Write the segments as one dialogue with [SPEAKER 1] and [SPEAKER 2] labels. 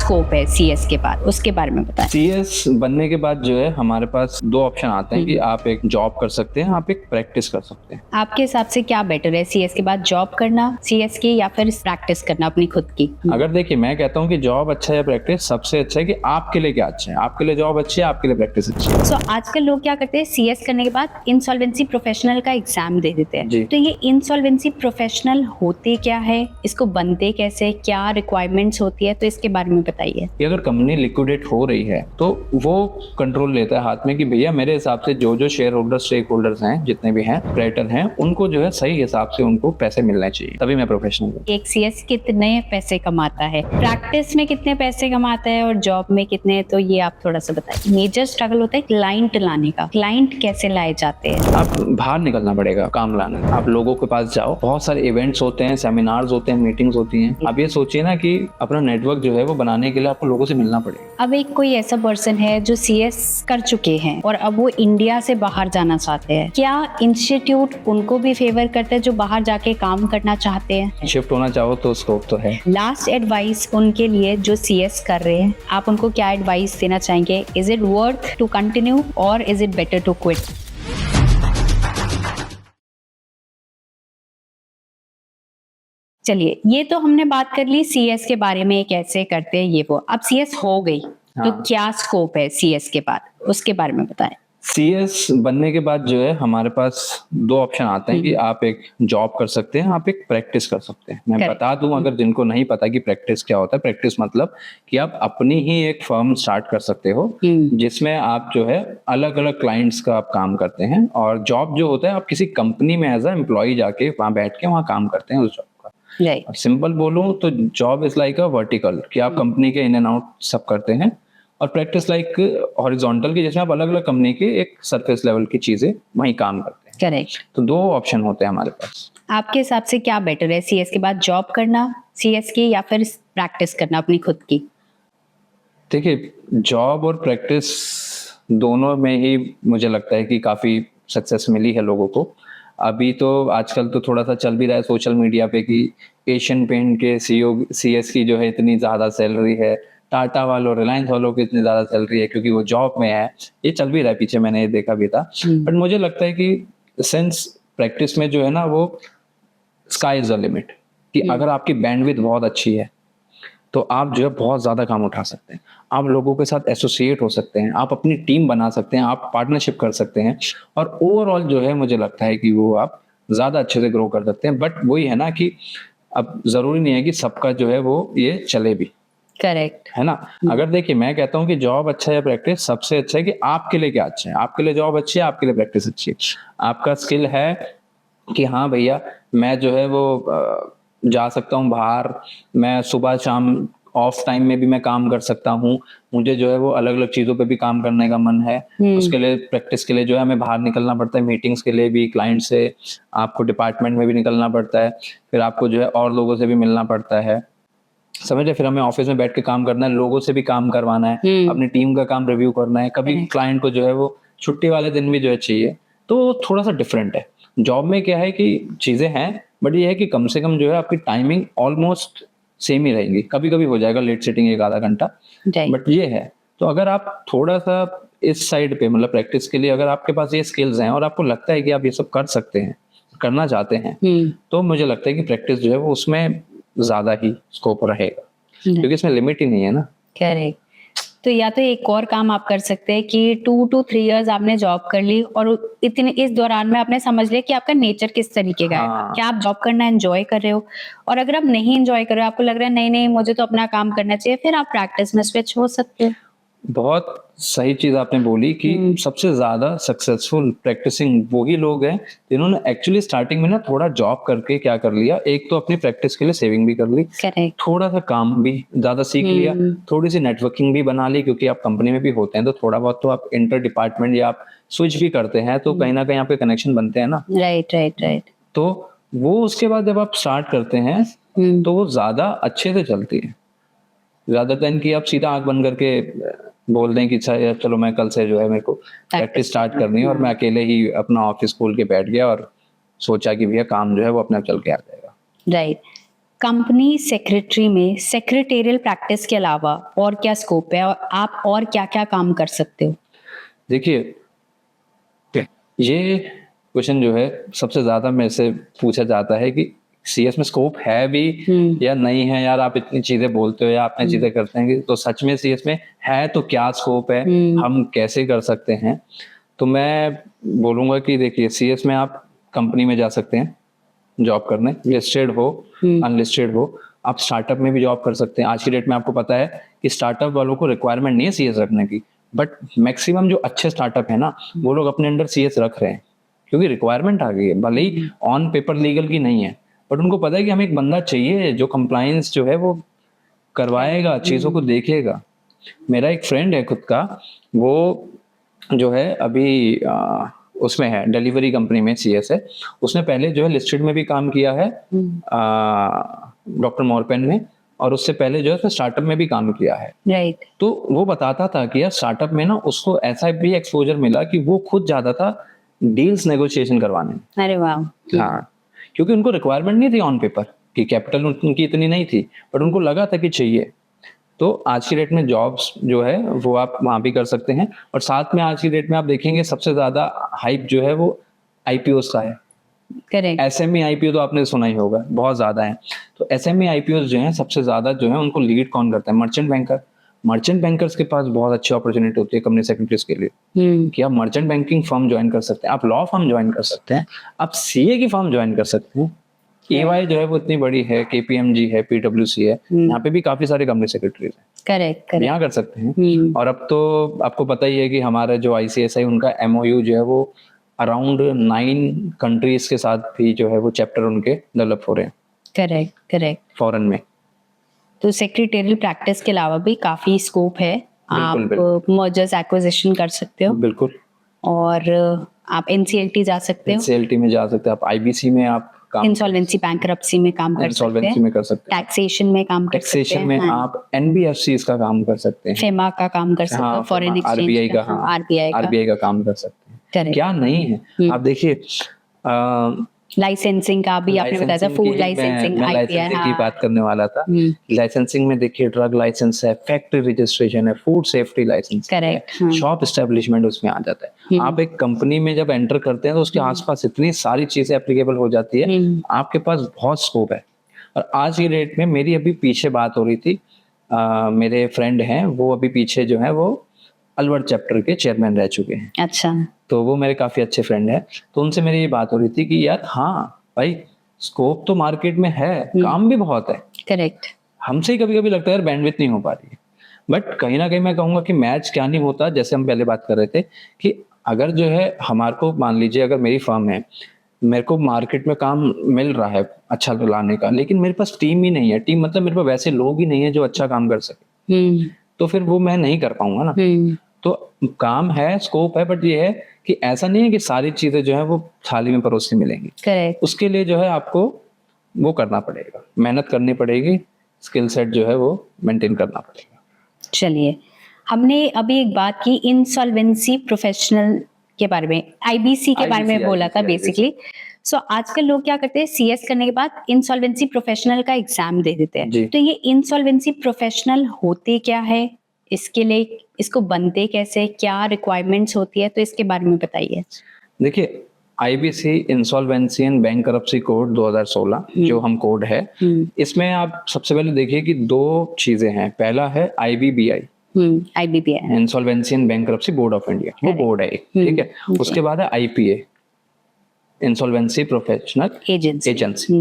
[SPEAKER 1] Scope है CS के बाद, उसके बारे में बताएं।
[SPEAKER 2] सीएस बनने के बाद जो है हमारे पास दो ऑप्शन आते हैं कि आप एक जॉब कर सकते हैं, आप एक प्रैक्टिस कर सकते हैं।
[SPEAKER 1] आपके हिसाब से क्या बेटर है, सीएस के बाद जॉब करना सीएस की या फिर प्रैक्टिस करना अपनी खुद की?
[SPEAKER 2] अगर देखिए, मैं कहता हूँ कि जॉब अच्छा है या प्रैक्टिस, सबसे अच्छा है कि आपके लिए क्या अच्छा है। आपके लिए जॉब अच्छी है, आपके लिए प्रैक्टिस अच्छी है।
[SPEAKER 1] सो आजकल लोग क्या करते हैं, सीएस करने के बाद इंसॉल्वेंसी प्रोफेशनल का एग्जाम दे देते
[SPEAKER 2] जी।
[SPEAKER 1] हैं। तो ये इंसॉल्वेंसी प्रोफेशनल होते क्या है, इसको बनते कैसे, क्या रिक्वायरमेंट्स होती है, तो इसके बारे में बताइए।
[SPEAKER 2] कि अगर कंपनी लिक्विडेट हो रही है तो वो कंट्रोल लेता है हाथ में कि भैया मेरे हिसाब से जो जो शेयर होल्डर स्टेक होल्डर्स हैं, जितने भी हैं क्रेडिटर हैं, उनको जो है सही हिसाब से उनको पैसे मिलने चाहिए, तभी मैं प्रोफेशनल हूँ।
[SPEAKER 1] एक सीएस कितने पैसे कमाता है, प्रैक्टिस में कितने पैसे कमाता है और जॉब में कितने, तो ये आप थोड़ा सा बताइए। मेजर स्ट्रगल होता है क्लाइंट लाने का, क्लाइंट कैसे लाए जाते हैं?
[SPEAKER 2] आप बाहर निकलना पड़ेगा काम लाने। आप लोगों के पास जाओ, बहुत सारे इवेंट्स होते हैं, सेमिनार्स होते हैं, मीटिंग्स होती हैं। आप ये सोचिए ना कि अपना नेटवर्क जो है वो बनाने के लिए आपको लोगों से मिलना पड़ेगा।
[SPEAKER 1] अब एक कोई ऐसा पर्सन है जो सीएस कर चुके हैं और अब वो इंडिया से बाहर जाना चाहते हैं, क्या इंस्टीट्यूट उनको भी फेवर करता है जो बाहर जाके काम करना चाहते हैं?
[SPEAKER 2] शिफ्ट होना चाहो तो स्कोप तो है।
[SPEAKER 1] लास्ट एडवाइस उनके लिए जो सीएस कर रहे हैं, आप उनको क्या एडवाइस देना चाहेंगे? Is it worth to continue और is it better to quit? चलिए, ये तो हमने बात कर ली सीएस के बारे में, कैसे करते हैं ये वो। अब सीएस हो गई तो
[SPEAKER 2] हाँ।
[SPEAKER 1] क्या स्कोप है सीएस के बाद, उसके बारे में बताएं।
[SPEAKER 2] सीएस बनने के बाद जो है हमारे पास दो ऑप्शन आते हैं कि आप एक जॉब कर सकते हैं, आप एक प्रैक्टिस कर सकते हैं। मैं
[SPEAKER 1] Correct.
[SPEAKER 2] बता दूं अगर जिनको नहीं पता कि प्रैक्टिस क्या होता है। प्रैक्टिस मतलब कि आप अपनी ही एक फर्म स्टार्ट कर सकते हो, जिसमें आप जो है अलग अलग क्लाइंट्स का आप काम करते हैं। और जॉब जो होता है, आप किसी कंपनी में एज अ एम्प्लॉय जाके वहां बैठ के वहां काम करते हैं उस जॉब का।
[SPEAKER 1] राइट।
[SPEAKER 2] सिंपल बोलूं तो job is like a vertical, कि आप कंपनी के इन एंड आउट सब करते हैं, और प्रैक्टिस लाइक हॉरिजॉन्टल की, जिसमें आप अलग अलग कंपनी के एक सरफेस लेवल की चीजें वहीं काम करते हैं।
[SPEAKER 1] करेक्ट।
[SPEAKER 2] तो दो ऑप्शन होते हैं हमारे पास।
[SPEAKER 1] आपके हिसाब से क्या बेटर है, सीएस के बाद जॉब करना सीएस की या फिर प्रैक्टिस करना अपनी खुद की?
[SPEAKER 2] देखिए, जॉब और प्रैक्टिस दोनों में ही मुझे लगता है कि काफी सक्सेस मिली है लोगों को। अभी तो आजकल तो थोड़ा सा चल भी रहा है सोशल मीडिया पे कि एशियन पेंट के सीईओ सीएस की जो है इतनी ज्यादा सैलरी है, टाटा वालों रिलायंस वालों की इतनी ज्यादा सैलरी है क्योंकि वो जॉब में है। ये चल भी रहा है, पीछे मैंने ये देखा भी था। बट मुझे लगता है कि सिंस प्रैक्टिस में जो है ना, वो स्काई इज द लिमिट, कि अगर आपकी बैंडविड्थ बहुत अच्छी है तो आप जो है बहुत ज्यादा काम उठा सकते हैं। आप लोगों के साथ एसोसिएट हो सकते हैं, आप अपनी टीम बना सकते हैं, आप पार्टनरशिप कर सकते हैं, और ओवरऑल जो है मुझे लगता है कि वो आप ज्यादा अच्छे से ग्रो कर सकते हैं। बट वही है ना कि अब जरूरी नहीं है कि सबका जो है वो ये चले भी,
[SPEAKER 1] करेक्ट
[SPEAKER 2] है ना। अगर देखिए, मैं कहता हूँ कि जॉब अच्छा है या प्रैक्टिस, सबसे अच्छा है कि आपके लिए क्या अच्छा है। आपके लिए जॉब अच्छी है, आपके लिए प्रैक्टिस अच्छी है। आपका स्किल है कि हाँ भैया, मैं जो है वो जा सकता हूँ बाहर, मैं सुबह शाम ऑफ टाइम में भी मैं काम कर सकता हूँ, मुझे जो है वो अलग अलग चीजों पे भी काम करने का मन है। उसके लिए प्रैक्टिस के लिए जो है हमें बाहर निकलना पड़ता है, मीटिंग्स के लिए भी, क्लाइंट से, आपको डिपार्टमेंट में भी निकलना पड़ता है, फिर आपको जो है और लोगों से भी मिलना पड़ता है, समझ रहे। फिर हमें ऑफिस में बैठ के काम करना है, लोगों से भी काम करवाना है, अपनी टीम का काम रिव्यू करना है, कभी क्लाइंट को जो है वो छुट्टी वाले दिन भी जो है चाहिए। तो थोड़ा सा डिफरेंट है। जॉब में क्या है कि चीजें हैं, बट ये है कि कम से कम जो है आपकी टाइमिंग ऑलमोस्ट सेम ही रहेगी। कभी कभी हो जाएगा लेट सेटिंग एक आधा घंटा, बट ये है। तो अगर आप थोड़ा सा इस साइड पे, मतलब प्रैक्टिस के लिए, अगर आपके पास ये स्किल्स हैं और आपको लगता है कि आप ये सब कर सकते हैं, करना चाहते हैं, तो मुझे लगता है कि प्रैक्टिस जो है वो उसमें ज्यादा ही स्कोप रहेगा, क्योंकि इसमें लिमिट ही नहीं है ना।
[SPEAKER 1] करेक्ट। तो या तो एक और काम आप कर सकते हैं कि 2 to 3 इयर्स आपने जॉब कर ली और इतने इस दौरान में आपने समझ लिया कि आपका नेचर किस तरीके का है, क्या आप जॉब करना एंजॉय कर रहे हो, और अगर आप नहीं एंजॉय कर रहे हो, आपको लग रहा है नहीं नहीं मुझे तो अपना काम करना चाहिए, फिर आप प्रैक्टिस में स्विच हो सकते हैं।
[SPEAKER 2] बहुत सही चीज आपने बोली कि सबसे ज्यादा सक्सेसफुल प्रैक्टिसिंग वही लोग हैं जिन्होंने एक्चुअली स्टार्टिंग में ना थोड़ा जॉब करके क्या कर लिया, एक तो अपनी प्रैक्टिस के लिए सेविंग भी कर ली,
[SPEAKER 1] करेक्ट।
[SPEAKER 2] थोड़ा सा काम भी ज्यादा सीख लिया, थोड़ी सी नेटवर्किंग भी बना ली, क्योंकि आप कंपनी में भी होते हैं तो थोड़ा बहुत तो आप इंटर डिपार्टमेंट या आप स्विच भी करते हैं, तो कहीं ना कहीं आपके कनेक्शन बनते हैं ना।
[SPEAKER 1] Right right right.
[SPEAKER 2] तो वो उसके बाद जब आप स्टार्ट करते हैं तो वो ज्यादा अच्छे से चलती है, ज्यादा देन कि आप सीधा आंख बंद करके बोल दें कि चलो मैं कल से जो है मेरे को प्रैक्टिस स्टार्ट करनी है, और मैं अकेले ही अपना ऑफिस खोल के बैठ गया और सोचा कि भैया काम जो है वो अपने आप चल के आ जाएगा।
[SPEAKER 1] राइट। कंपनी सेक्रेटरी में सेक्रेटेरियल प्रैक्टिस के अलावा और क्या स्कोप है और आप और क्या-क्या काम कर सकते हो?
[SPEAKER 2] देखिए, ये क्वेश्चन जो है सबसे ज्यादा मेरे से पूछा जाता है कि सीएस में स्कोप है भी या नहीं है। यार आप इतनी चीजें बोलते हो या आपने चीजें करते हैं, तो सच में सीएस में है तो क्या स्कोप है, हम कैसे कर सकते हैं? तो मैं बोलूंगा कि देखिए, सीएस में आप कंपनी में जा सकते हैं जॉब करने, लिस्टेड हो अनलिस्टेड हो। आप स्टार्टअप में भी जॉब कर सकते हैं। आज की डेट में आपको पता है कि स्टार्टअप वालों को रिक्वायरमेंट नहीं है सीएस रखने की, बट मैक्सिमम जो अच्छे स्टार्टअप है ना, वो लोग अपने अंडर सीएस रख रहे हैं क्योंकि रिक्वायरमेंट आ गई है। भले ही ऑन पेपर लीगल की नहीं है, बट उनको पता है कि हमें एक बंदा चाहिए जो कंप्लायंस जो है वो करवाएगा, चीजों को देखेगा। मेरा एक फ्रेंड है खुद का, वो जो है अभी उसमें है, डिलीवरी कंपनी में सीएस है। उसने पहले जो है लिस्टेड में भी काम किया है डॉक्टर मोरपेन में, और उससे पहले जो है उसने स्टार्टअप में भी काम किया है।
[SPEAKER 1] राइट।
[SPEAKER 2] तो वो बताता था कि यार स्टार्टअप में ना उसको ऐसा भी एक्सपोजर मिला कि वो खुद जाता था डील्स नेगोशिएशन करवाने।
[SPEAKER 1] अरे वाह!
[SPEAKER 2] हाँ, क्योंकि उनको रिक्वायरमेंट नहीं थी ऑन पेपर कि कैपिटल उनकी इतनी नहीं थी, बट उनको लगा था कि चाहिए। तो आज की डेट में जॉब्स जो है वो आप वहाँ भी कर सकते हैं। और साथ में आज की डेट में आप देखेंगे सबसे ज्यादा हाइप जो है वो आईपीओस का है।
[SPEAKER 1] करेक्ट।
[SPEAKER 2] एसएमई आईपीओ तो आपने सुना ही होगा, बहुत ज्यादा है। तो एसएमई आईपीओ जो है सबसे ज्यादा जो है उनको लीड कौन करता है? Merchant banker. मर्चेंट बैंकर्स के पास बहुत अच्छी अपॉर्चुनिटी होती है कंपनी सेक्रेटरीज के लिए कि आप मर्चेंट बैंकिंग फर्म ज्वाइन कर सकते हैं, आप लॉ फर्म ज्वाइन कर सकते हैं, आप सीए की फर्म ज्वाइन कर सकते हैं। EY जो है वो इतनी बड़ी है, KPMG है, PwC है, यहाँ पे भी काफी सारे कंपनी सेक्रेटरीज हैं,
[SPEAKER 1] करेक्ट
[SPEAKER 2] यहाँ कर सकते हैं। और अब तो आपको पता ही है कि हमारा जो ICSI उनका MOU जो है वो अराउंड 9 कंट्रीज के साथ भी जो है वो चैप्टर उनके डेवलप हो रहे हैं।
[SPEAKER 1] Correct, correct.
[SPEAKER 2] फॉरेन में
[SPEAKER 1] तो सेक्रेटेरियल प्रैक्टिस के अलावा भी काफी स्कोप है।
[SPEAKER 2] बिल्कुल,
[SPEAKER 1] आप मर्जर्स एक्विजिशन कर सकते हो
[SPEAKER 2] बिल्कुल।
[SPEAKER 1] और आप NCLT जा सकते हो,
[SPEAKER 2] NCLT में जा सकते हैं, आप IBC में आप काम,
[SPEAKER 1] इंसॉल्वेंसी बैंकरप्सी में काम कर सकते
[SPEAKER 2] इंसॉल्वेंसी
[SPEAKER 1] हैं,
[SPEAKER 2] में कर सकते हैं,
[SPEAKER 1] टैक्सेशन में काम कर सकते
[SPEAKER 2] टैक्सेशन
[SPEAKER 1] हैं,
[SPEAKER 2] में आप NBFCs का काम कर सकते हैं,
[SPEAKER 1] फेमा का काम कर सकते हो, फॉरेन एक्सचेंज
[SPEAKER 2] RBI का, RBI का काम कर सकते हैं।
[SPEAKER 1] करेक्ट।
[SPEAKER 2] क्या नहीं है? आप देखिए
[SPEAKER 1] लाइसेंसिंग का भी आपने बताया था, फूड लाइसेंसिंग,
[SPEAKER 2] मैं लाइसेंसिंग की बात करने वाला था। लाइसेंसिंग में देखिए ड्रग लाइसेंस है, फैक्ट्री रजिस्ट्रेशन है, food safety license,
[SPEAKER 1] correct,
[SPEAKER 2] shop establishment उसमें आ जाता है। आप एक कंपनी में जब एंटर करते हैं तो उसके आसपास इतनी सारी चीजें एप्लीकेबल हो जाती है, आपके पास बहुत स्कोप है। और आज की डेट में मेरी अभी पीछे बात हो रही थी, मेरे फ्रेंड हैं वो अभी पीछे जो है वो अलवर चैप्टर के चेयरमैन रह चुके हैं।
[SPEAKER 1] अच्छा।
[SPEAKER 2] तो वो मेरे काफी अच्छे फ्रेंड हैं, तो उनसे मेरी ये बात हो रही थी कि यार हाँ भाई, स्कोप तो मार्केट में है, काम भी बहुत है।
[SPEAKER 1] करेक्ट।
[SPEAKER 2] हमसे ही कभी कभी लगता है यार बैंडविड्थ नहीं हो पा रही है, बट कहीं ना कहीं मैं कहूंगा कि मैच क्या नहीं होता। जैसे हम पहले बात कर रहे थे कि अगर जो है हमारे को, मान लीजिए अगर मेरी फर्म है, मेरे को मार्केट में काम मिल रहा है अच्छा लाने का, लेकिन मेरे पास टीम ही नहीं है, टीम मतलब मेरे पास वैसे लोग ही नहीं है जो अच्छा काम कर सके, तो फिर वो मैं नहीं कर पाऊंगा ना। तो काम है, स्कोप है, बट ये है कि ऐसा नहीं है कि सारी चीजें जो है वो थाली में परोसी मिलेंगी।
[SPEAKER 1] करेक्ट।
[SPEAKER 2] उसके लिए जो है आपको वो करना पड़ेगा, मेहनत करनी पड़ेगी, स्किल सेट जो है वो मेंटेन करना पड़ेगा।
[SPEAKER 1] चलिए, हमने अभी एक बात की इंसॉल्वेंसी प्रोफेशनल के बारे में, IBC के बारे में बोला था बेसिकली। सो आजकल लोग क्या करते हैं, CS करने के बाद इंसॉल्वेंसी प्रोफेशनल का एग्जाम दे देते हैं। तो ये इंसॉल्वेंसी प्रोफेशनल होते क्या है, इसके लिए इसको बनते कैसे, क्या रिक्वायरमेंट्स होती है, तो इसके बारे में बताइए।
[SPEAKER 2] देखिए, IBC insolvency and bankruptcy code 2016 जो हम कोड है, इसमें आप सबसे पहले देखिए कि 2 चीजें हैं। पहला है IBBI,
[SPEAKER 1] IBBI,
[SPEAKER 2] insolvency and bankruptcy board of India, वो बोर्ड है एक, ठीक है। उसके बाद है IPA, इंसॉल्वेंसी प्रोफेशनल एजेंसी,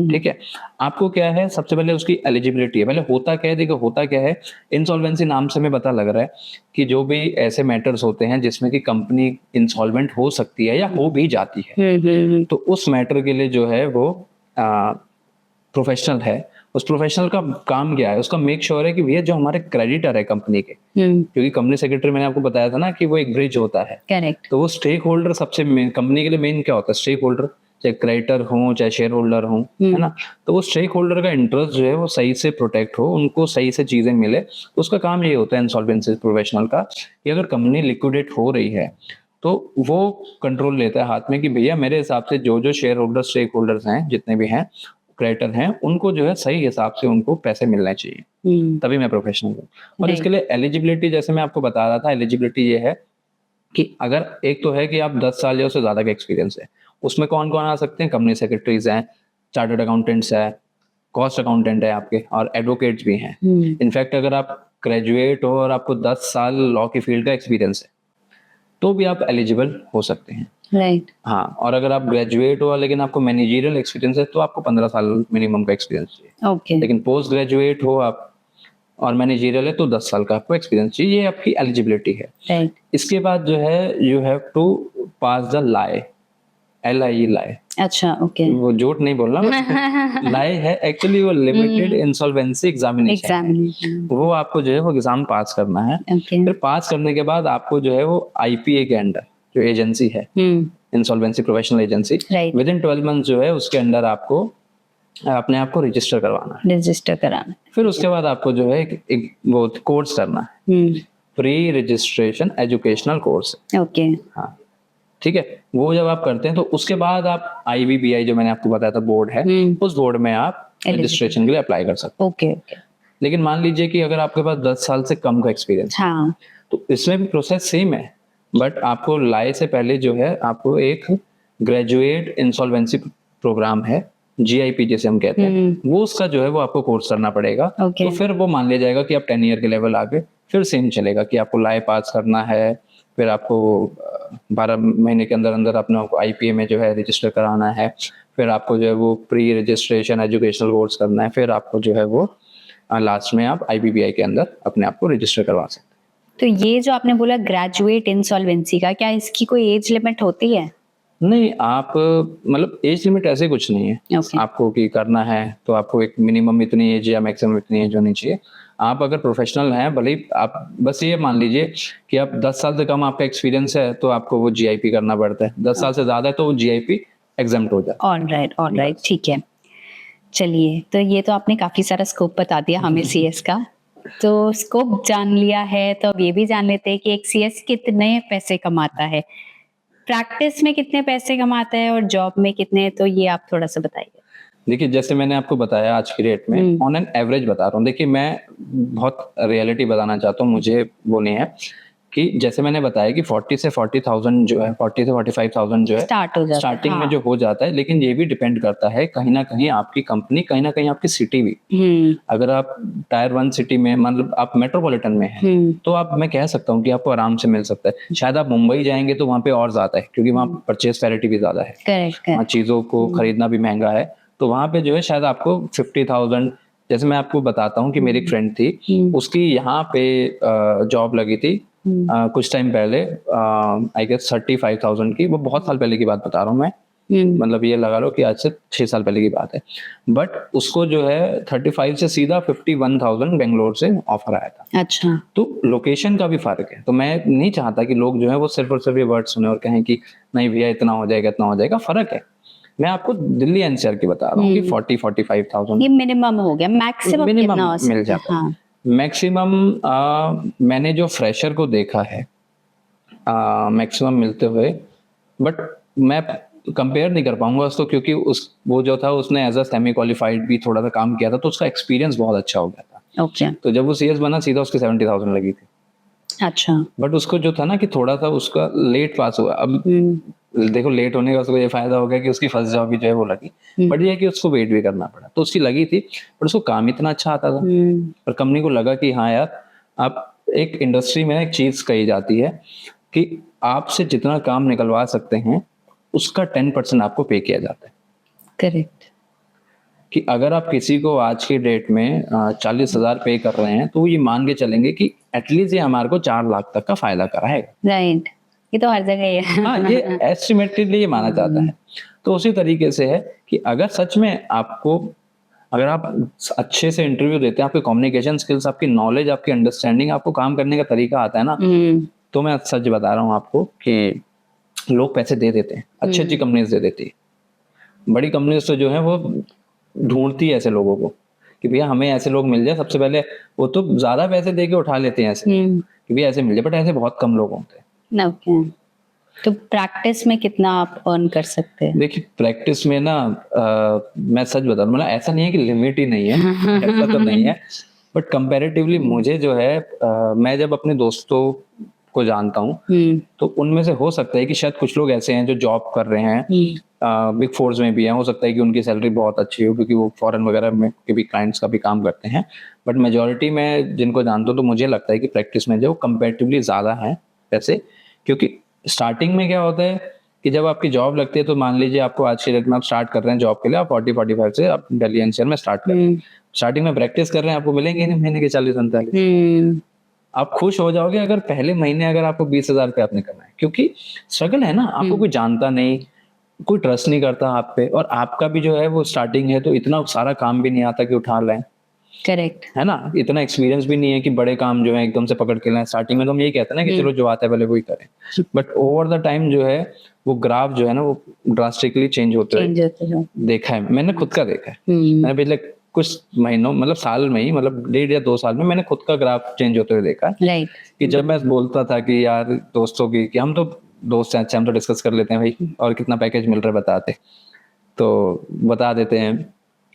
[SPEAKER 2] ठीक है। आपको क्या है, सबसे पहले उसकी एलिजिबिलिटी है। पहले होता क्या है, देखो होता क्या है, इंसॉल्वेंसी नाम से हमें पता लग रहा है कि जो भी ऐसे मैटर्स होते हैं जिसमें कि कंपनी इंसॉल्वेंट हो सकती है या हो भी जाती है, तो उस मैटर के लिए जो है वो प्रोफेशनल है। उस प्रोफेशनल का काम क्या है, उसका मेक श्योर है कि भैया जो हमारे क्रेडिटर है कंपनी के, क्योंकि कंपनी सेक्रेटरी मैंने आपको बताया था ना कि वो एक ब्रिज होता है।
[SPEAKER 1] करेक्ट।
[SPEAKER 2] तो वो स्टेक होल्डर सबसे कंपनी के लिए मेन क्या होता है, स्टेक होल्डर, चाहे क्रेडिटर हो चाहे शेयर होल्डर हो, है ना। तो वो स्टेक होल्डर का इंटरेस्ट जो है वो सही से प्रोटेक्ट हो, उनको सही से चीजें मिले, उसका काम ये होता है इंसॉल्वेंसी प्रोफेशनल का कि अगर कंपनी लिक्विडेट हो रही है तो वो कंट्रोल लेता है हाथ में कि भैया मेरे हिसाब से जो जो शेयर होल्डर स्टेक होल्डर्स हैं जितने भी हैं क्रिएटर हैं उनको जो है सही हिसाब से उनको पैसे मिलने चाहिए, तभी मैं प्रोफेशनल हूँ। और इसके लिए एलिजिबिलिटी, जैसे मैं आपको बता रहा था, एलिजिबिलिटी ये है कि अगर एक तो है कि आप 10 साल या उससे ज़्यादा का एक्सपीरियंस है, उसमें कौन कौन आ सकते हैं, कंपनी सेक्रेटरीज हैं, चार्टर्ड अकाउंटेंट्स है, कॉस्ट अकाउंटेंट है आपके, और एडवोकेट्स भी हैं। इनफैक्ट अगर आप ग्रेजुएट हो और आपको 10 साल लॉ की फील्ड का एक्सपीरियंस है तो भी आप एलिजिबल हो सकते हैं।
[SPEAKER 1] राइट।
[SPEAKER 2] हाँ, और अगर आप ग्रेजुएट हो लेकिन आपको मैनेजरियल एक्सपीरियंस है तो आपको 15 साल मिनिमम का एक्सपीरियंस चाहिए।
[SPEAKER 1] ओके।
[SPEAKER 2] लेकिन पोस्ट ग्रेजुएट हो आप और मैनेजरियल है तो 10 साल का आपको एक्सपीरियंस चाहिए। ये आपकी एलिजिबिलिटी है।
[SPEAKER 1] राइट।
[SPEAKER 2] इसके बाद जो है you have to pass the LIE, LIE LIE।
[SPEAKER 1] अच्छा, ओके।
[SPEAKER 2] वो जोट नहीं बोलना, LIE है एक्चुअली, वो लिमिटेड इंसॉल्वेंसी एग्जामिनेशन। वो आपको जो है वो एग्जाम पास करना है।
[SPEAKER 1] ओके।
[SPEAKER 2] फिर पास करने के बाद आपको जो है वो IPA के अंडर जो एजेंसी है, insolvency professional agency,
[SPEAKER 1] right.
[SPEAKER 2] With in 12 month जो है उसके अंडर आपको अपने आप को रजिस्टर करवाना है।
[SPEAKER 1] रजिस्टर कराना।
[SPEAKER 2] फिर उसके बाद आपको जो है एक वो कोर्स करना है, pre registration educational course.
[SPEAKER 1] Okay.
[SPEAKER 2] हाँ, ठीक है। वो जब आप करते हैं तो उसके बाद आप IBBI जो मैंने आपको बताया था बोर्ड है, उस बोर्ड में आप रजिस्ट्रेशन के लिए अप्लाई कर सकते हैं।
[SPEAKER 1] Okay okay.
[SPEAKER 2] लेकिन मान लीजिए कि अगर आपके पास 10 साल से कम का एक्सपीरियंस,
[SPEAKER 1] हाँ,
[SPEAKER 2] तो इसमें भी प्रोसेस सेम है, बट आपको LIE से पहले जो है आपको एक ग्रेजुएट इंसॉल्वेंसी प्रोग्राम है, GIP जिसे हम कहते हैं, वो उसका जो है वो आपको कोर्स करना पड़ेगा।
[SPEAKER 1] Okay.
[SPEAKER 2] तो फिर वो मान लिया जाएगा कि आप 10 ईयर के लेवल आ गए। फिर सेम चलेगा कि आपको LIE पास करना है, फिर आपको 12 महीने के अंदर अंदर अपने आपको IPA में जो है रजिस्टर कराना है, फिर आपको जो है वो प्री रजिस्ट्रेशन एजुकेशनल कोर्स करना है, फिर आपको जो है वो लास्ट में आप IBBI के अंदर अपने आप को रजिस्टर करवा सकते हैं।
[SPEAKER 1] तो ये जो आपने बोला ग्रेजुएट इंसॉल्वेंसी का, क्या इसकी कोई एज लिमिट होती है?
[SPEAKER 2] नहीं, आप मतलब एज लिमिट ऐसे कुछ नहीं है।
[SPEAKER 1] Okay.
[SPEAKER 2] आपको कि करना है तो आपको एक मिनिमम इतनी एज या मैक्सिमम इतनी एज होनी चाहिए। आप अगर प्रोफेशनल हैं, भले ही आप बस ये मान लीजिए कि आप 10 साल से कम आपका एक्सपीरियंस है तो आपको वो GIP करना पड़ता है। 10 साल से ज्यादा है तो वो GIP एग्जम्प्ट हो जाता है।
[SPEAKER 1] ऑल राइट, ठीक है। चलिए, तो ये तो आपने काफी सारा स्कोप बता दिया हमें CS का। तो स्कोप जान लिया है, तो अब ये भी जान लेते हैं कि एक CS कितने पैसे कमाता है, प्रैक्टिस में कितने पैसे कमाता है और जॉब में कितने, तो ये आप थोड़ा सा बताइए।
[SPEAKER 2] देखिए, जैसे मैंने आपको बताया आज की डेट में ऑन एन एवरेज बता रहा हूँ। देखिए, मैं बहुत रियलिटी बताना चाहता हूँ, मुझे वो नहीं है कि जैसे मैंने बताया कि 40 से 40,000 जो है, 40 से 45,000 जो है
[SPEAKER 1] स्टार्ट हो जाता है,
[SPEAKER 2] स्टार्टिंग में जो हो जाता है। लेकिन ये भी डिपेंड करता है कहीं ना कहीं आपकी कंपनी, कहीं ना कहीं आपकी सिटी भी। अगर आप टायर 1 सिटी में, मतलब आप मेट्रोपॉलिटन में हैं, तो आप, मैं कह सकता हूँ कि आपको आराम से मिल सकता है। शायद आप मुंबई जाएंगे तो वहाँ पे और ज्यादा है, क्योंकि वहाँ परचेज पैरिटी भी ज्यादा है।
[SPEAKER 1] करेक्ट।
[SPEAKER 2] वहाँ चीजों को खरीदना भी महंगा है, तो वहाँ पे जो है शायद आपको 50,000। जैसे मैं आपको बताता हूँ कि मेरी एक फ्रेंड थी, उसकी यहाँ पे जॉब लगी थी कुछ टाइम पहले, आई गेस 35,000 की। वो बहुत साल पहले की बात बता रहा हूँ मैं, मतलब ये लगा लो कि आज से 6 साल पहले की बात है। बट उसको जो है 35 से सीधा 51,000 बेंगलोर से ऑफर आया था।
[SPEAKER 1] अच्छा।
[SPEAKER 2] तो लोकेशन का भी फर्क है। तो मैं नहीं चाहता कि लोग जो है वो सिर्फ और सिर्फ ये वर्ड सुने और कहें कि नहीं भैया इतना हो जाएगा, इतना हो जाएगा। फर्क है। मैं आपको दिल्ली NCR की बता रहा हूँ कि 40-45,000
[SPEAKER 1] ये मिनिमम हो गया, मैक्सिमम कितना हो सकता है?
[SPEAKER 2] मिल जाता है। मैक्सिमम मैंने जो फ्रेशर को देखा है मैक्सिमम मिलते हुए, बट मैं कंपेयर नहीं कर पाऊंगा उसको, क्योंकि वो जो था उसने एज अ सेमी क्वालिफाइड भी थोड़ा सा काम किया था, तो उसका एक्सपीरियंस बहुत अच्छा हो गया था।
[SPEAKER 1] ओके।
[SPEAKER 2] तो जब वो CS बना सीधा उसकी 70,000 लगी थी।
[SPEAKER 1] अच्छा।
[SPEAKER 2] बट उसको जो था ना कि थोड़ा सा उसका लेट पास हुआ। अब देखो, लेट होने का उसको ये फायदा हो गया कि उसकी फर्स्ट जॉब भी जो है वो लगी, बट ये है कि उसको वेट भी करना पड़ा। तो उसकी लगी थी, पर उसको काम इतना अच्छा आता था, और कंपनी को लगा कि हाँ यार, आप एक इंडस्ट्री में एक चीज कही जाती है कि आपसे जितना काम निकलवा सकते हैं उसका 10% आपको पे किया जाता है।
[SPEAKER 1] करेक्ट।
[SPEAKER 2] कि अगर आप किसी को आज की डेट में 40,000 पे कर रहे हैं, तो ये मान के चलेंगे कि एटलीस्ट ये हमारे को 4 लाख तक का फायदा कराएगा।
[SPEAKER 1] राइट। ये तो हर जगह ही है।
[SPEAKER 2] हाँ, ये एस्टिमेटेडली ये माना जाता है। तो उसी तरीके से है कि अगर सच में आपको, अगर आप अच्छे से इंटरव्यू देते हैं, आपके कम्युनिकेशन स्किल्स, आपकी नॉलेज, आपकी अंडरस्टैंडिंग, आपको काम करने का तरीका आता है ना, तो मैं सच बता रहा हूँ आपको कि लोग पैसे दे देते हैं। अच्छी अच्छी कंपनीज दे देती है। बड़ी कंपनीज तो जो है वो ढूंढती है ऐसे लोगों को कि भैया हमें ऐसे लोग मिल जाए। सबसे पहले वो तो ज्यादा पैसे दे के उठा लेते हैं ऐसे कि भैया ऐसे मिल जाए, बट ऐसे बहुत कम लोग होते हैं।
[SPEAKER 1] ओके। तो प्रैक्टिस में कितना आप अर्न कर सकते हैं?
[SPEAKER 2] देखिए प्रैक्टिस में ना मैं सच बता रहा हूँ, मतलब ऐसा नहीं है कि लिमिट ही नहीं है, ऐसा तो नहीं है, बट कंपैरेटिवली मुझे जो है मैं जब अपने दोस्तों को जानता हूँ तो उनमें से हो सकता है कि शायद कुछ लोग ऐसे हैं जो जॉब कर रहे हैं, बिग फोर्स में भी हैं, हो सकता है कि उनकी सैलरी बहुत अच्छी हो क्योंकि वो फॉरेन वगैरह में के भी क्लाइंट्स का भी काम करते हैं, बट मेजोरिटी में जिनको जानता हूँ तो मुझे लगता है कि प्रैक्टिस में जो कंपैरेटिवली ज़्यादा है पैसे, क्योंकि स्टार्टिंग में क्या होता है कि जब आपकी जॉब लगती है तो मान लीजिए आपको आज के डेट में आप स्टार्ट कर रहे हैं जॉब के लिए, आप 40-45 से आप दिल्ली एनसीआर में स्टार्ट कर रहे हैं, स्टार्टिंग में प्रैक्टिस कर रहे हैं, आपको मिलेंगे नहीं महीने के 40-45। आप खुश हो जाओगे अगर पहले महीने अगर आपको 20,000 रुपये आपने कमाए, क्योंकि स्ट्रगल है ना, आपको कोई जानता नहीं, कोई ट्रस्ट नहीं करता आप पे, और आपका भी जो है वो स्टार्टिंग है तो इतना सारा काम भी नहीं आता कि उठा लें,
[SPEAKER 1] करेक्ट
[SPEAKER 2] है ना, इतना एक्सपीरियंस भी नहीं है कि बड़े काम जो है एकदम से पकड़ के लें। स्टार्टिंग में तो हम यही कहते हैं ना कि चलो जो आता है पहले वही करें, बट ओवर द टाइम जो है वो ग्राफ जो है ना वो ड्रास्टिकली चेंज होते हैं, देखा है मैंने, खुद का देखा है मैंने पिछले कुछ महीनों मतलब साल में ही, मतलब 1.5 या 2 साल में मैंने खुद का ग्राफ चेंज होते हुए देखा है।
[SPEAKER 1] राइट
[SPEAKER 2] कि जब मैं बोलता था कि यार दोस्तों की कि हम तो दोस्त हैं, अच्छा हम तो डिस्कस कर लेते हैं भाई और कितना पैकेज मिल रहा है बताते, तो बता देते हैं,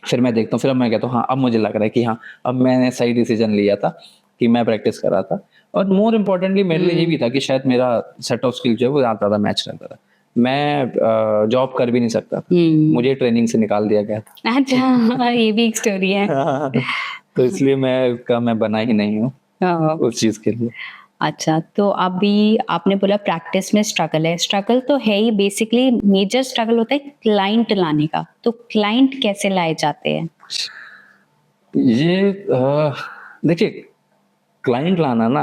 [SPEAKER 2] फिर मैं देखता हूँ, फिर अब मैं कहता हूँ हाँ अब मुझे लग रहा है कि हाँ अब मैंने सही डिसीजन लिया था कि मैं प्रैक्टिस कर रहा था, और मोर इम्पोर्टेंटली मेरे लिए ये भी था कि शायद मेरा सेट ऑफ स्किल जो है वो ज़्यादा मैच रहता था, मैं जॉब कर भी नहीं सकता था, मुझे ट्रेनिंग से निकाल दिया गया था।
[SPEAKER 1] अच्छा ये भी एक स्टोरी है।
[SPEAKER 2] तो इसलिए मैं बना ही नहीं हूँ उस चीज़ के लिए।
[SPEAKER 1] अच्छा तो अभी आपने बोला प्रैक्टिस में स्ट्रगल है, स्ट्रगल तो है ही, बेसिकली मेजर स्ट्रगल होता है क्लाइंट लाने का, तो क्लाइंट कैसे लाए जाते हैं?
[SPEAKER 2] ये देखिए क्लाइंट लाना ना,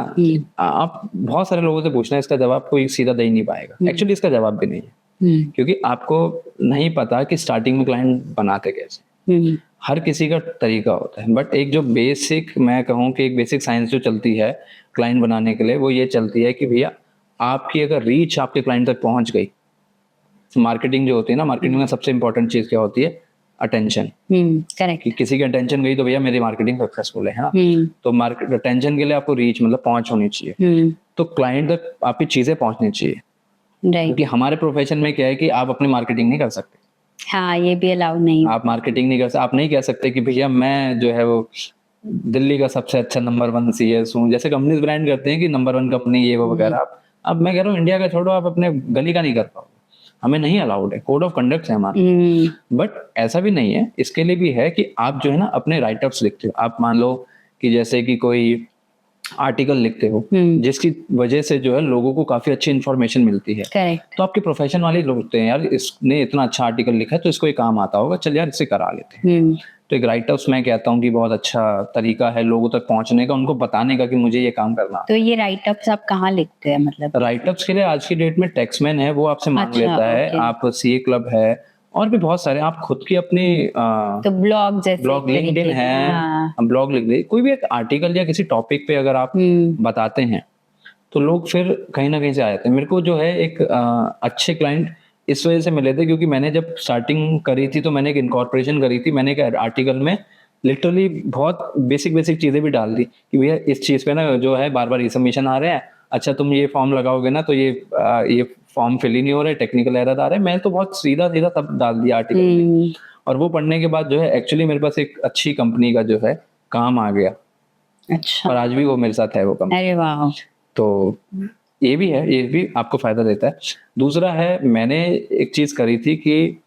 [SPEAKER 2] आप बहुत सारे लोगों से पूछना, इसका जवाब कोई सीधा दे ही नहीं पाएगा, एक्चुअली इसका जवाब भी नहीं है, क्योंकि आपको नहीं पता कि स्टार्टिंग में क्लाइंट बनाते कैसे, हर किसी का तरीका होता है, बट एक जो बेसिक मैं कहूँ कि एक बेसिक साइंस जो चलती है क्लाइंट बनाने के लिए वो ये चलती है कि भैया आपकी अगर रीच आपके क्लाइंट तक पहुंच गई, मार्केटिंग जो होती है ना, मार्केटिंग में सबसे इंपॉर्टेंट चीज क्या होती है, अटेंशन,
[SPEAKER 1] करेक्ट
[SPEAKER 2] कि किसी की अटेंशन गई तो भैया मेरी मार्केटिंग सक्सेसफुल है हाँ, तो मार्केट अटेंशन के लिए आपको रीच मतलब पहुंच होनी चाहिए, तो क्लाइंट तक आपकी चीजें पहुंचनी चाहिए, क्योंकि हमारे प्रोफेशन में क्या है कि आप अपनी मार्केटिंग नहीं कर सकते,
[SPEAKER 1] हाँ ये भी अलाउ नहीं,
[SPEAKER 2] आप मार्केटिंग नहीं कर सकते, आप नहीं कह सकते कि भैया मैं जो है वो दिल्ली का सबसे अच्छा नंबर 1 CS हूँ, जैसे कंपनीज ब्रांड करते हैं कि नंबर 1 कंपनी ये वो वगैरह, अब मैं कह रहा हूँ इंडिया का छोड़ो, आप अपने गली का नहीं कर पाओगे, हमें नहीं अलाउड है, कोड ऑफ कंडक्ट है हमारा, बट ऐसा भी नहीं है, इसके लिए भी है कि आप जो है ना अपने राइटअप्स लिखते हो, आप मान लो कि जैसे कि कोई आर्टिकल लिखते हो जिसकी वजह से जो है लोगों को काफी अच्छी इन्फॉर्मेशन मिलती है,
[SPEAKER 1] करेक्ट
[SPEAKER 2] तो आपके प्रोफेशन वाले लोग होते हैं यार इसने इतना अच्छा आर्टिकल लिखा है तो इसको ये काम आता होगा, चल यार इससे करा लेते हैं, तो एक राइटअप्स मैं कहता हूँ कि बहुत अच्छा तरीका है लोगों तक पहुंचने का, उनको बताने का कि मुझे ये काम करना।
[SPEAKER 1] तो ये राइटअप्स आप कहाँ लिखते हैं मतलब?
[SPEAKER 2] राइटअप्स के लिए आज की डेट में टेक्समैन है, वो आपसे मांग लेता है, आप CA क्लब है और भी बहुत सारे, आप खुद की अपनी
[SPEAKER 1] तो ब्लॉग जैसे
[SPEAKER 2] ब्लॉग लिंक्डइन है, हम ब्लॉग लिख दे, कोई भी एक आर्टिकल या किसी टॉपिक पे अगर आप बताते हैं तो लोग फिर कहीं ना कहीं से आ जाते हैं। मेरे को जो है एक अच्छे क्लाइंट इस वजह से मिले थे क्योंकि मैंने जब स्टार्टिंग करी थी तो मैंने एक इनकॉर्पोरेशन करी थी, मैंने एक आर्टिकल में लिटरली बहुत बेसिक चीजें भी डाल दी कि भैया इस चीज पे ना जो है बार बार ये सबमिशन आ रहे हैं, अच्छा तुम ये फॉर्म लगाओगे ना तो ये फॉर्म फिल ही नहीं हो रहा है, टेक्निकल एरर आ रहे हैं, मैं तो बहुत सीधा सब डाल दिया आर्टिकल में, और वो पढ़ने के बाद जो है एक्चुअली मेरे पास एक अच्छी कंपनी का जो है काम आ गया।
[SPEAKER 1] अच्छा।
[SPEAKER 2] और आज भी वो मेरे साथ है वो कंपनी।
[SPEAKER 1] अरे वाह।
[SPEAKER 2] तो ये भी है, ये भी आपको फायदा देता है। दूसरा है, मैंने एक चीज करी थी कि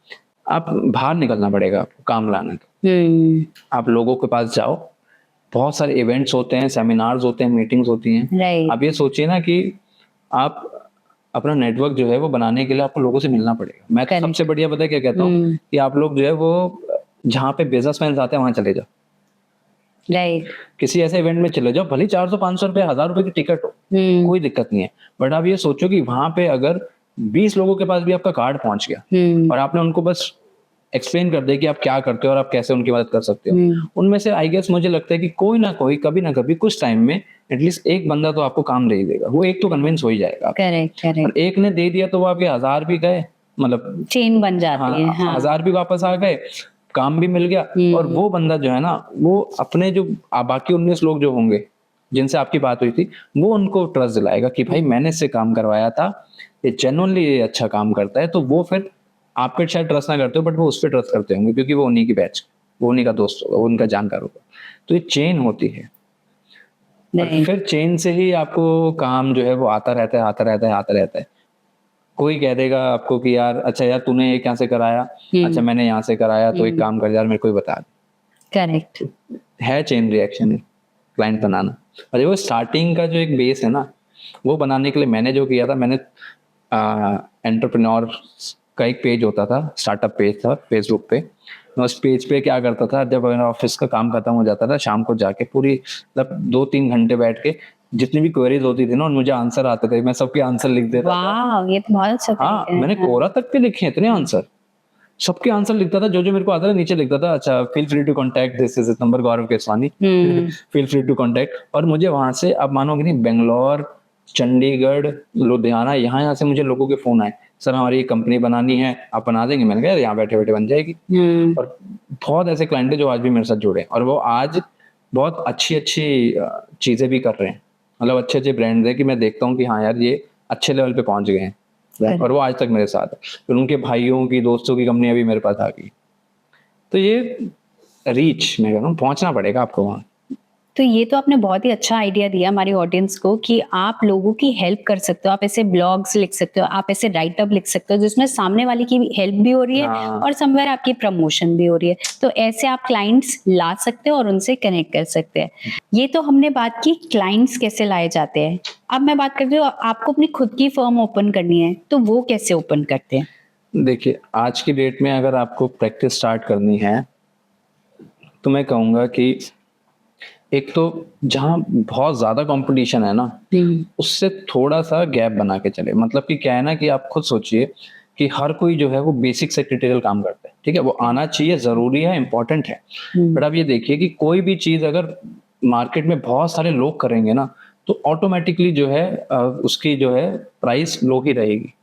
[SPEAKER 2] आप बाहर निकलना पड़ेगा आपको काम लाने का। आप लोगों के पास जाओ, बहुत सारे इवेंट्स होते हैं, सेमिनार्स होते हैं, मीटिंग्स होती हैं। आप ये सोचिए ना कि आप अपना नेटवर्क जो है वो बनाने के लिए आपको लोगों से मिलना पड़ेगा। मैं तो सबसे बढ़िया पता है क्या कहता हूँ कि आप लोग जो है वो जहाँ पे बिजनेसमैन आते हैं वहां चले जाओ, किसी ऐसे इवेंट में चले जाओ, भले 400-500 रुपए 1000 रुपए की टिकट हो, कोई दिक्कत नहीं है, बट आप ये सोचो कि वहां पे अगर 20 लोगों के पास भी आपका कार्ड पहुंच गया और आपने उनको बस एक्सप्लेन कर दिया कि आप क्या करते हो और आप कैसे उनकी मदद कर सकते हो, उनमें से आई गेस मुझे लगता है कि कोई ना कोई कभी ना कभी कुछ टाइम में एटलीस्ट एक बंदा तो आपको काम दे ही देगा, वो एक तो कन्विंस हो ही जाएगा।
[SPEAKER 1] करेक्ट।
[SPEAKER 2] और एक ने दे दिया तो वो आपके 1000 भी गए, मतलब
[SPEAKER 1] चेन बन जाती है।
[SPEAKER 2] हाँ, 1000 भी वापस आ गए, काम भी मिल गया, और वो बंदा जो है ना वो अपने जो बाकी 19 लोग जो होंगे जिनसे आपकी बात हुई थी, वो उनको ट्रस्ट दिलाएगा कि भाई मैंने इससे काम करवाया था, ये जेन्युइनली ये अच्छा काम करता है, तो वो फिर आप पे शायद ट्रस्ट ना करते हो बट वो उस पर ट्रस्ट करते होंगे क्योंकि वो उन्हीं की बैच, वो उन्हीं का दोस्त होगा, वो उनका जानकार होगा। तो ये चेन होती है और
[SPEAKER 1] नहीं।
[SPEAKER 2] फिर चेन से ही आपको काम जो है वो आता रहता है, आता रहता है, आता रहता है। कोई कह देगा आपको कि यार अच्छा यार तूने ये यहाँ से कराया, अच्छा मैंने यहाँ से कराया, तो एक काम कर यार मेरे को ही बता दे।
[SPEAKER 1] करेक्ट।
[SPEAKER 2] है चेन रिएक्शन क्लाइंट बनाना। और वो स्टार्टिंग का जो एक बेस है ना, वो बनाने के लिए मैंने जो किया था, मैंने एंटरप्रेन्योर का एक पेज होता था, स्टार्टअप पेज था फेसबुक पे। मैं उस पेज पे क्या करता था, जब मेरा ऑफिस का काम खत्म हो जाता था शाम को जाके पूरी मतलब 2-3 घंटे बैठ के जितनी भी क्वेरीज होती थी ना और मुझे आंसर आते थे, मैं सबके आंसर लिख देता था।
[SPEAKER 1] वाह, ये तो बहुत अच्छा
[SPEAKER 2] हाँ,
[SPEAKER 1] तरीका है।
[SPEAKER 2] मैंने कोरा तक पे लिखे हैं इतने आंसर, सबके आंसर लिखता था, जो जो मेरे को आता था नीचे लिखता था, अच्छा feel free to contact this is number Gaurav Keswani, feel free to contact. और मुझे वहां से, आप मानोगे नहीं, बेंगलोर, चंडीगढ़, लुधियाना, यहाँ से मुझे लोगों के फोन आए, सर हमारी ये कंपनी बनानी है, आप बना देंगे? मैंने कहा यहाँ बैठे बैठे बन जाएगी। और बहुत ऐसे क्लाइंट है जो आज भी मेरे साथ जुड़े हैं और वो आज बहुत अच्छी अच्छी चीजें भी कर रहे हैं, मतलब अच्छे अच्छे ब्रांड है कि मैं देखता हूँ कि हाँ यार ये अच्छे लेवल पे पहुंच गए हैं और वो आज तक मेरे साथ है। फिर उनके भाइयों की, दोस्तों की कंपनी अभी मेरे पास आ गई। तो ये रीच, मैं कह रहा हूँ पहुंचना पड़ेगा आपको वहाँ।
[SPEAKER 1] तो ये तो आपने बहुत ही अच्छा आइडिया दिया हमारी ऑडियंस को कि आप लोगों की हेल्प कर सकते हो, आप ऐसे ब्लॉग्स लिख सकते हो, आप ऐसे राइटअप लिख सकते हो जिसमें सामने वाले की हेल्प भी हो रही है और समवेयर आपकी प्रमोशन भी हो रही है। तो ऐसे आप क्लाइंट्स ला सकते हो और उनसे कनेक्ट कर सकते हैं। ये तो हमने बात की क्लाइंट्स कैसे लाए जाते हैं। अब मैं बात करती हूँ, आपको अपनी खुद की फर्म ओपन करनी है तो वो कैसे ओपन करते हैं?
[SPEAKER 2] देखिए आज की डेट में अगर आपको प्रैक्टिस स्टार्ट करनी है तो मैं कहूँगा कि एक तो जहाँ बहुत ज्यादा कंपटीशन है ना, उससे थोड़ा सा गैप बना के चले। मतलब कि क्या है ना कि आप खुद सोचिए कि हर कोई जो है वो बेसिक सेक्रेटरियल काम करता है, ठीक है, वो आना चाहिए, जरूरी है, इंपॉर्टेंट है। बट आप ये देखिए कि कोई भी चीज अगर मार्केट में बहुत सारे लोग करेंगे ना तो ऑटोमेटिकली जो है उसकी जो है प्राइस लो ही रहेगी।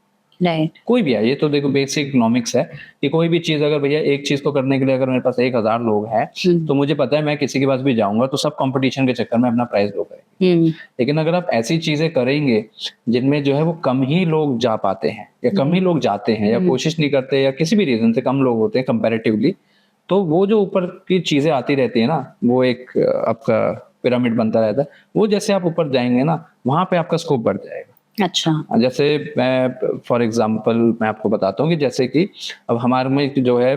[SPEAKER 1] राइट।
[SPEAKER 2] कोई भी है, ये तो देखो बेसिक इकोनॉमिक्स है कि कोई भी चीज अगर भैया एक चीज को करने के लिए अगर मेरे पास 1000 लोग हैं तो मुझे पता है मैं किसी के पास भी जाऊंगा तो सब कंपटीशन के चक्कर में अपना प्राइस लो करेंगे। लेकिन अगर आप ऐसी चीजें करेंगे जिनमें जो है वो कम ही लोग जा पाते हैं या कम ही लोग जाते हैं या कोशिश नहीं करते या किसी भी रीजन से कम लोग होते हैं कंपैरेटिवली, तो वो जो ऊपर की चीजें आती रहती है ना, वो एक आपका पिरामिड बनता रहता है, वो जैसे आप ऊपर जाएंगे ना वहां पे आपका स्कोप बढ़ जाएगा।
[SPEAKER 1] अच्छा।
[SPEAKER 2] जैसे मैं फॉर एग्जांपल मैं आपको बताता हूँ कि जैसे कि अब हमारे में जो है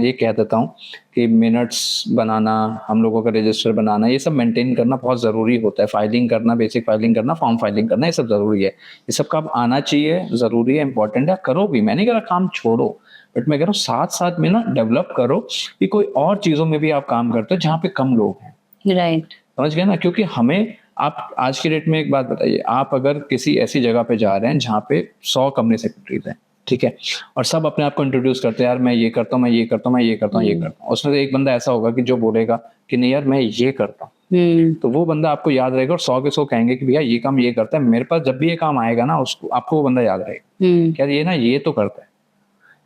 [SPEAKER 2] ये कह देता हूँ कि मिनट्स बनाना, हम लोगों का रजिस्टर बनाना, ये सब मेंटेन करना बहुत ज़रूरी होता है। फाइलिंग करना, बेसिक फाइलिंग करना, फॉर्म फाइलिंग करना, ये सब ज़रूरी है। ये सब का आना चाहिए, ज़रूरी है, इंपॉर्टेंट है, करो भी। मैं नहीं कह रहा काम छोड़ो, बट मैं कह रहा हूँ साथ साथ में ना डेवलप करो कि कोई और चीज़ों में भी आप काम करते हो जहाँ पे कम लोग हैं।
[SPEAKER 1] राइट।
[SPEAKER 2] समझ गए ना? क्योंकि हमें, आप आज की डेट में एक बात बताइए, आप अगर किसी ऐसी जगह पे जा रहे हैं जहाँ पे 100 कंपनी सेक्रेटरीज हैं, ठीक है, और सब अपने आप को इंट्रोड्यूस करते हैं, यार मैं ये करता हूँ, मैं ये करता हूँ, मैं ये करता हूँ, ये करता हूँ। उसमें से एक बंदा ऐसा होगा कि जो बोलेगा कि नहीं यार मैं ये करता हूँ, तो वो बंदा आपको याद रहेगा और 100 के 100 कहेंगे कि भैया ये काम ये करता है, मेरे पास जब भी ये काम आएगा ना उसको, आपको वो बंदा याद रहेगा क्या ये ना ये तो करता है।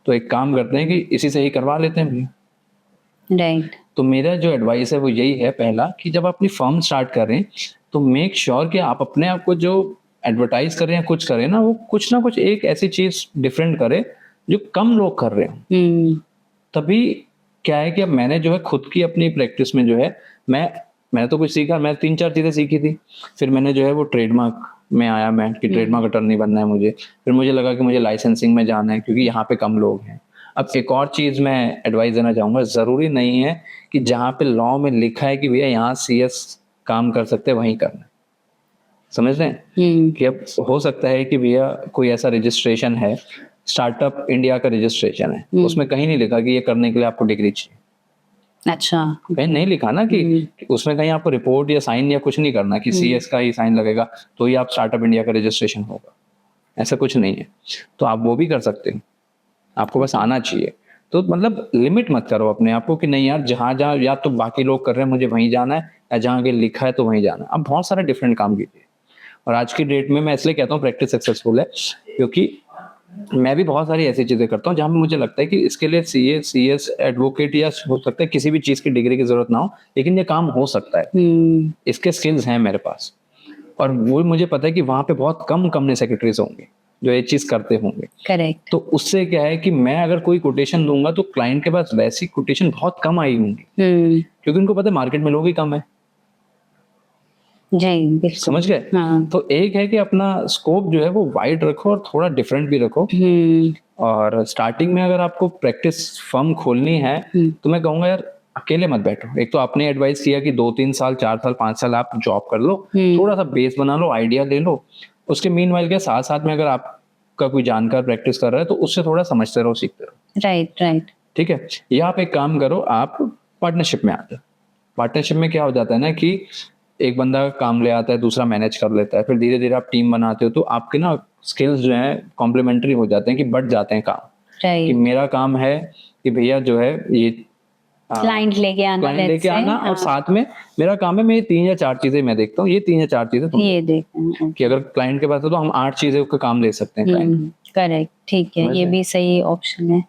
[SPEAKER 2] तो एक काम करते हैं कि इसी से ही करवा लेते हैं भैया।
[SPEAKER 1] राइट।
[SPEAKER 2] तो मेरा जो एडवाइस है वो यही है, पहला कि जब अपनी फर्म स्टार्ट करें तो मेक श्योर कि आप अपने आप को जो एडवर्टाइज कर रहे हैं, कुछ करें ना, वो कुछ ना कुछ एक ऐसी चीज डिफरेंट करे जो कम लोग कर रहे हो। तभी क्या है कि अब मैंने जो है खुद की अपनी प्रैक्टिस में जो है मैं तो कुछ सीखा, मैं 3-4 चीजें सीखी थी। फिर मैंने जो है वो ट्रेडमार्क में आया मैं कि ट्रेडमार्क अटर्नी बनना है मुझे। फिर मुझे लगा कि मुझे लाइसेंसिंग में जाना है क्योंकि यहाँ पे कम लोग हैं। अब एक और चीज मैं एडवाइस देना चाहूंगा, जरूरी नहीं है कि जहाँ पे लॉ में लिखा है कि भैया यहाँ CS काम कर सकते हैं वहीं करना। समझ रहे हैं कि अब हो सकता है कि भैया कोई ऐसा रजिस्ट्रेशन है, स्टार्टअप इंडिया का रजिस्ट्रेशन है, उसमें कहीं नहीं लिखा कि ये करने के लिए आपको डिग्री चाहिए।
[SPEAKER 1] अच्छा।
[SPEAKER 2] कहीं नहीं लिखा ना कि उसमें कहीं आपको रिपोर्ट या साइन या कुछ नहीं करना कि CS का ही साइन लगेगा तो ही आप स्टार्टअप इंडिया का रजिस्ट्रेशन होगा, ऐसा कुछ नहीं है। तो आप वो भी कर सकते हो, आपको बस आना चाहिए। तो मतलब लिमिट मत करो अपने आप को कि नहीं यार जहाँ जहाँ या तो बाकी लोग कर रहे हैं मुझे वहीं जाना है, या जहाँ आगे लिखा है तो वहीं जाना है। आप बहुत सारे डिफरेंट काम कीजिए। और आज की डेट में मैं इसलिए कहता हूँ प्रैक्टिस सक्सेसफुल है क्योंकि मैं भी बहुत सारी ऐसी चीजें करता हूँ जहाँ पे मुझे लगता है कि इसके लिए सीए, सीएस, एडवोकेट या हो सकता है किसी भी चीज की डिग्री की जरूरत ना हो, लेकिन ये काम हो सकता है, इसके स्किल्स हैं मेरे पास। और वो मुझे पता है कि वहां पे बहुत कम कंपनी सेक्रेटरीज होंगे जो ये चीज करते होंगे।
[SPEAKER 1] करेक्ट।
[SPEAKER 2] तो उससे क्या है कि मैं अगर कोई कोटेशन दूंगा तो क्लाइंट के पास वैसी कोटेशन बहुत कम आई होंगी, क्योंकि उनको पता है मार्केट में लोग ही कम है।
[SPEAKER 1] जी बिल्कुल।
[SPEAKER 2] समझ गए?
[SPEAKER 1] हाँ।
[SPEAKER 2] तो एक है कि अपना स्कोप जो है वो वाइड रखो और थोड़ा डिफरेंट भी रखो। और स्टार्टिंग में अगर आपको प्रैक्टिस फर्म खोलनी है तो मैं कहूंगा यार अकेले मत बैठो। एक तो आपने एडवाइस किया कि 2-3 साल, 4 साल, 5 साल आप जॉब कर लो, थोड़ा सा बेस बना लो, आइडिया ले लो। उसके मीनवाइल के साथ साथ में अगर आपका कोई जानकार प्रैक्टिस कर रहा है तो उससे थोड़ा समझते रहो, सीखते रहो।
[SPEAKER 1] Right right.
[SPEAKER 2] ठीक है, या आप एक काम करो, आप पार्टनरशिप में आ जाओ। पार्टनरशिप में क्या हो जाता है ना कि एक बंदा काम ले आता है, दूसरा मैनेज कर लेता है, फिर धीरे धीरे आप टीम बनाते हो तो आपके ना स्किल्स जो हैं कॉम्प्लीमेंट्री हो जाते हैं, कि बढ़ जाते हैं काम। कि मेरा काम है कि भैया जो है ये
[SPEAKER 1] क्लाइंट लेके आना,
[SPEAKER 2] और साथ में मेरा काम है मैं ये 3 या 4 चीजें मैं देखता हूँ, ये 3 या 4 चीजें तुम
[SPEAKER 1] ये देखना
[SPEAKER 2] कि अगर क्लाइंट के पास है तो हम 8 चीजें का काम ले सकते हैं क्लाइंट।
[SPEAKER 1] करेक्ट, ठीक है, ये भी सही ऑप्शन है।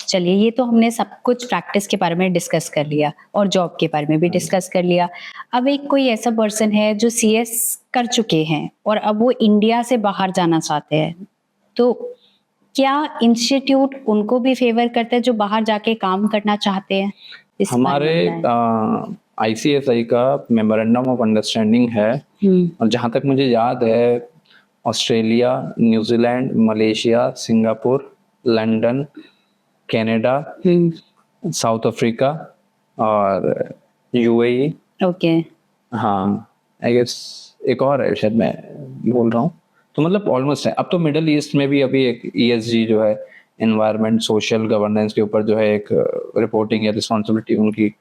[SPEAKER 1] चलिए, ये तो हमने सब कुछ प्रैक्टिस के बारे में डिस्कस कर लिया और जॉब के बारे में भी डिस्कस कर लिया। अब एक कोई ऐसा पर्सन है जो सीएस कर चुके हैं और अब वो इंडिया से बाहर जाना चाहते हैं, तो क्या इंस्टीट्यूट उनको भी फेवर करता है जो बाहर जाके काम करना चाहते हैं?
[SPEAKER 2] हमारे आईसीएसआई का मेमोरेंडम ऑफ अंडरस्टैंडिंग है, और जहां तक मुझे याद है Australia, New Zealand, Malaysia, Singapore, London, Canada, south Africa और यूएई।
[SPEAKER 1] ओके।
[SPEAKER 2] हाँ, आई गेस एक और है, शायद मैं बोल रहा हूँ। तो मतलब ऑलमोस्ट है। अब तो मिडल ईस्ट में भी अभी एक ESG जो है, एनवायरनमेंट सोशल गवर्नेंस के ऊपर जो है एक रिपोर्टिंग या रिस्पॉन्सिबिलिटी उनकी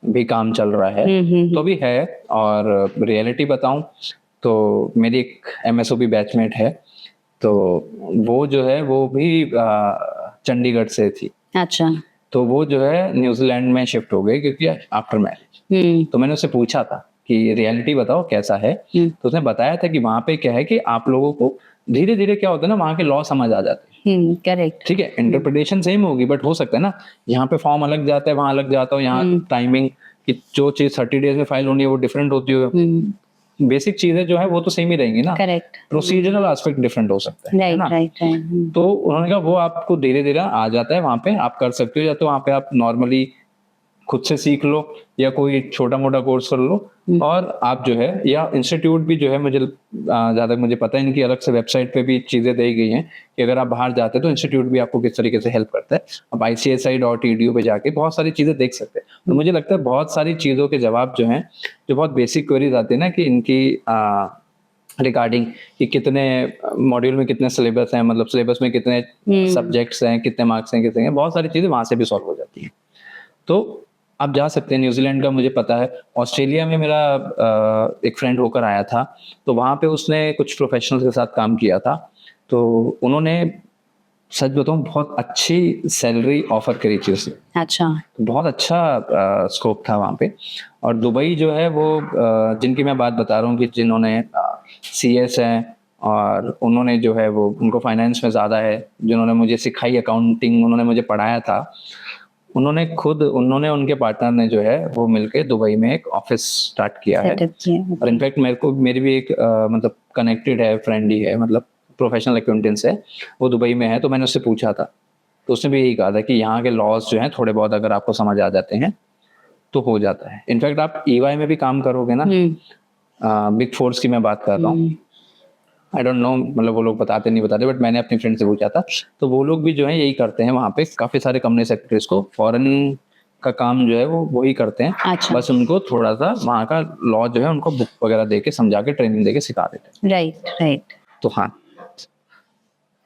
[SPEAKER 2] भी काम चल रहा है, तो भी है। और रियलिटी बताऊं तो मेरी एक MSOP बैचमेट है, तो वो जो है वो भी चंडीगढ़ से थी।
[SPEAKER 1] अच्छा।
[SPEAKER 2] तो वो जो है न्यूजीलैंड में शिफ्ट हो गई क्योंकि आफ्टर मैरिज। तो मैंने उससे पूछा था कि रियलिटी बताओ कैसा है, तो उसने बताया था कि वहां पे क्या है कि आप लोगों को धीरे धीरे क्या होता है ना, वहां के लॉ समझ आ जाते हैं।
[SPEAKER 1] करेक्ट।
[SPEAKER 2] ठीक है, इंटरप्रिटेशन सेम होगी बट हो सकता है ना यहाँ पे फॉर्म अलग जाता है, वहां अलग जाता है, यहाँ टाइमिंग कि जो चीज 30 डेज में फाइल होनी है वो डिफरेंट होती है। बेसिक चीजें जो है वो तो सेम ही रहेंगी ना।
[SPEAKER 1] करेक्ट।
[SPEAKER 2] प्रोसीजरल एस्पेक्ट डिफरेंट हो सकता है ना।
[SPEAKER 1] राइट।
[SPEAKER 2] तो उन्होंने कहा वो आपको धीरे धीरे आ जाता है, वहां पे आप कर सकते हो, या तो वहां पे आप नॉर्मली खुद से सीख लो या कोई छोटा मोटा कोर्स कर लो, और आप जो है या इंस्टीट्यूट भी जो है, मुझे ज्यादा मुझे पता है, इनकी अलग से वेबसाइट पे भी चीजें दी गई हैं कि अगर आप बाहर जाते हैं तो इंस्टीट्यूट भी आपको किस तरीके से हेल्प करता है। आप ICSI.edu पे जाके बहुत सारी चीजें देख सकते हैं। और मुझे लगता है बहुत सारी चीजों के जवाब जो हैं, जो बहुत बेसिक क्वेरीज आती है ना कि इनकी रिगार्डिंग कि कितने मॉड्यूल में कितने सिलेबस हैं, मतलब सिलेबस में कितने सब्जेक्ट्स हैं, कितने मार्क्स हैं, कितने हैं, बहुत सारी चीजें वहां से भी सॉल्व हो जाती हैं। तो आप जा सकते हैं। न्यूजीलैंड का मुझे पता है। ऑस्ट्रेलिया में मेरा एक फ्रेंड होकर आया था, तो वहाँ पे उसने कुछ प्रोफेशनल्स के साथ काम किया था, तो उन्होंने सच बताऊं बहुत अच्छी सैलरी ऑफर करी थी उसे।
[SPEAKER 1] अच्छा।
[SPEAKER 2] तो बहुत अच्छा स्कोप था वहाँ पे। और दुबई जो है वो जिनकी मैं बात बता रहा हूँ कि जिन्होंने CS हैं और उन्होंने जो है वो उनको फाइनेंस में ज़्यादा है, जिन्होंने मुझे सिखाई अकाउंटिंग, उन्होंने मुझे पढ़ाया था, उन्होंने उनके पार्टनर ने जो है वो मिलके दुबई में एक ऑफिस स्टार्ट किया है। और इनफैक्ट मेरी भी एक मतलब कनेक्टेड है, फ्रेंड ही है, मतलब प्रोफेशनल अकाउंटेंस है, वो दुबई में है। तो मैंने उससे पूछा था, तो उसने भी यही कहा था कि यहाँ के लॉज जो हैं थोड़े बहुत अगर आपको समझ आ जाते हैं तो हो जाता है। इनफैक्ट आप EY में भी काम करोगे ना, बिग फोर्स की मैं बात कर रहा हूँ, आई डोंट नो मतलब वो लोग बताते नहीं बताते, बट मैंने अपनी फ्रेंड से पूछा था, तो वो लोग भी जो है यही करते हैं। वहाँ पे काफी सारे कंपनी सेक्रेटरीज को फॉरेन का काम जो है वो वही करते हैं।
[SPEAKER 1] अच्छा।
[SPEAKER 2] बस उनको थोड़ा सा वहाँ का लॉ जो है उनको बुक वगैरह देके समझा के ट्रेनिंग देके सिखा देते हैं।
[SPEAKER 1] राइट।
[SPEAKER 2] तो हाँ,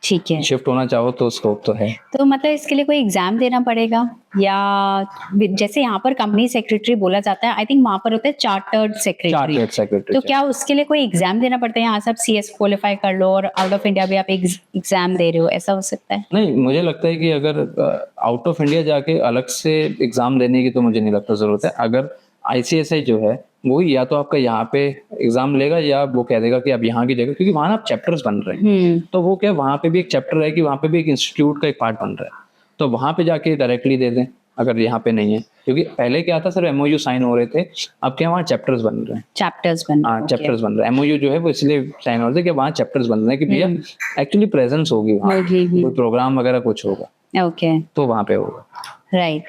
[SPEAKER 1] ठीक है।
[SPEAKER 2] शिफ्ट होना चाहो तो स्कोप तो है।
[SPEAKER 1] तो मतलब इसके लिए कोई एग्जाम देना पड़ेगा, या जैसे यहाँ पर कंपनी सेक्रेटरी बोला जाता है, आई थिंक वहां पर होता है चार्टर्ड सेक्रेटरी, तो क्या उसके लिए कोई एग्जाम देना पड़ता है? यहाँ से आप CS क्वालिफाई कर लो और आउट ऑफ इंडिया भी आप एग्जाम दे रहे हो, ऐसा हो सकता है?
[SPEAKER 2] नहीं, मुझे लगता है कि अगर आउट ऑफ इंडिया जाके अलग से एग्जाम देने की तो मुझे नहीं लगता जरूरत है। अगर ICSI जो है वही या तो आपका यहाँ पे एग्जाम लेगा या वो कह देगा कि अब यहाँ की जगह, क्योंकि वहाँ ना चैप्टर्स बन रहे हैं, तो वो क्या वहाँ पे भी एक चैप्टर है कि वहाँ पे भी एक इंस्टीट्यूट का एक पार्ट बन रहा है, तो वहाँ पे जाके डायरेक्टली दे दें अगर यहाँ पे नहीं है, क्योंकि पहले क्या था सिर्फ एमओयू साइन हो रहे थे, अब क्या वहाँ चैप्टर्स बन रहे हैं।
[SPEAKER 1] चैप्टर्स बन
[SPEAKER 2] हाँ चैप्टर्स बन रहे हैं, एमओयू जो है वो इसलिए साइन हो रहे थे कि वहाँ चैप्टर्स बन रहे हैं कि भैया एक्चुअली प्रेजेंस होगी वहाँ, कोई प्रोग्राम वगैरह कुछ होगा
[SPEAKER 1] ओके,
[SPEAKER 2] तो वहाँ पे होगा।
[SPEAKER 1] राइट।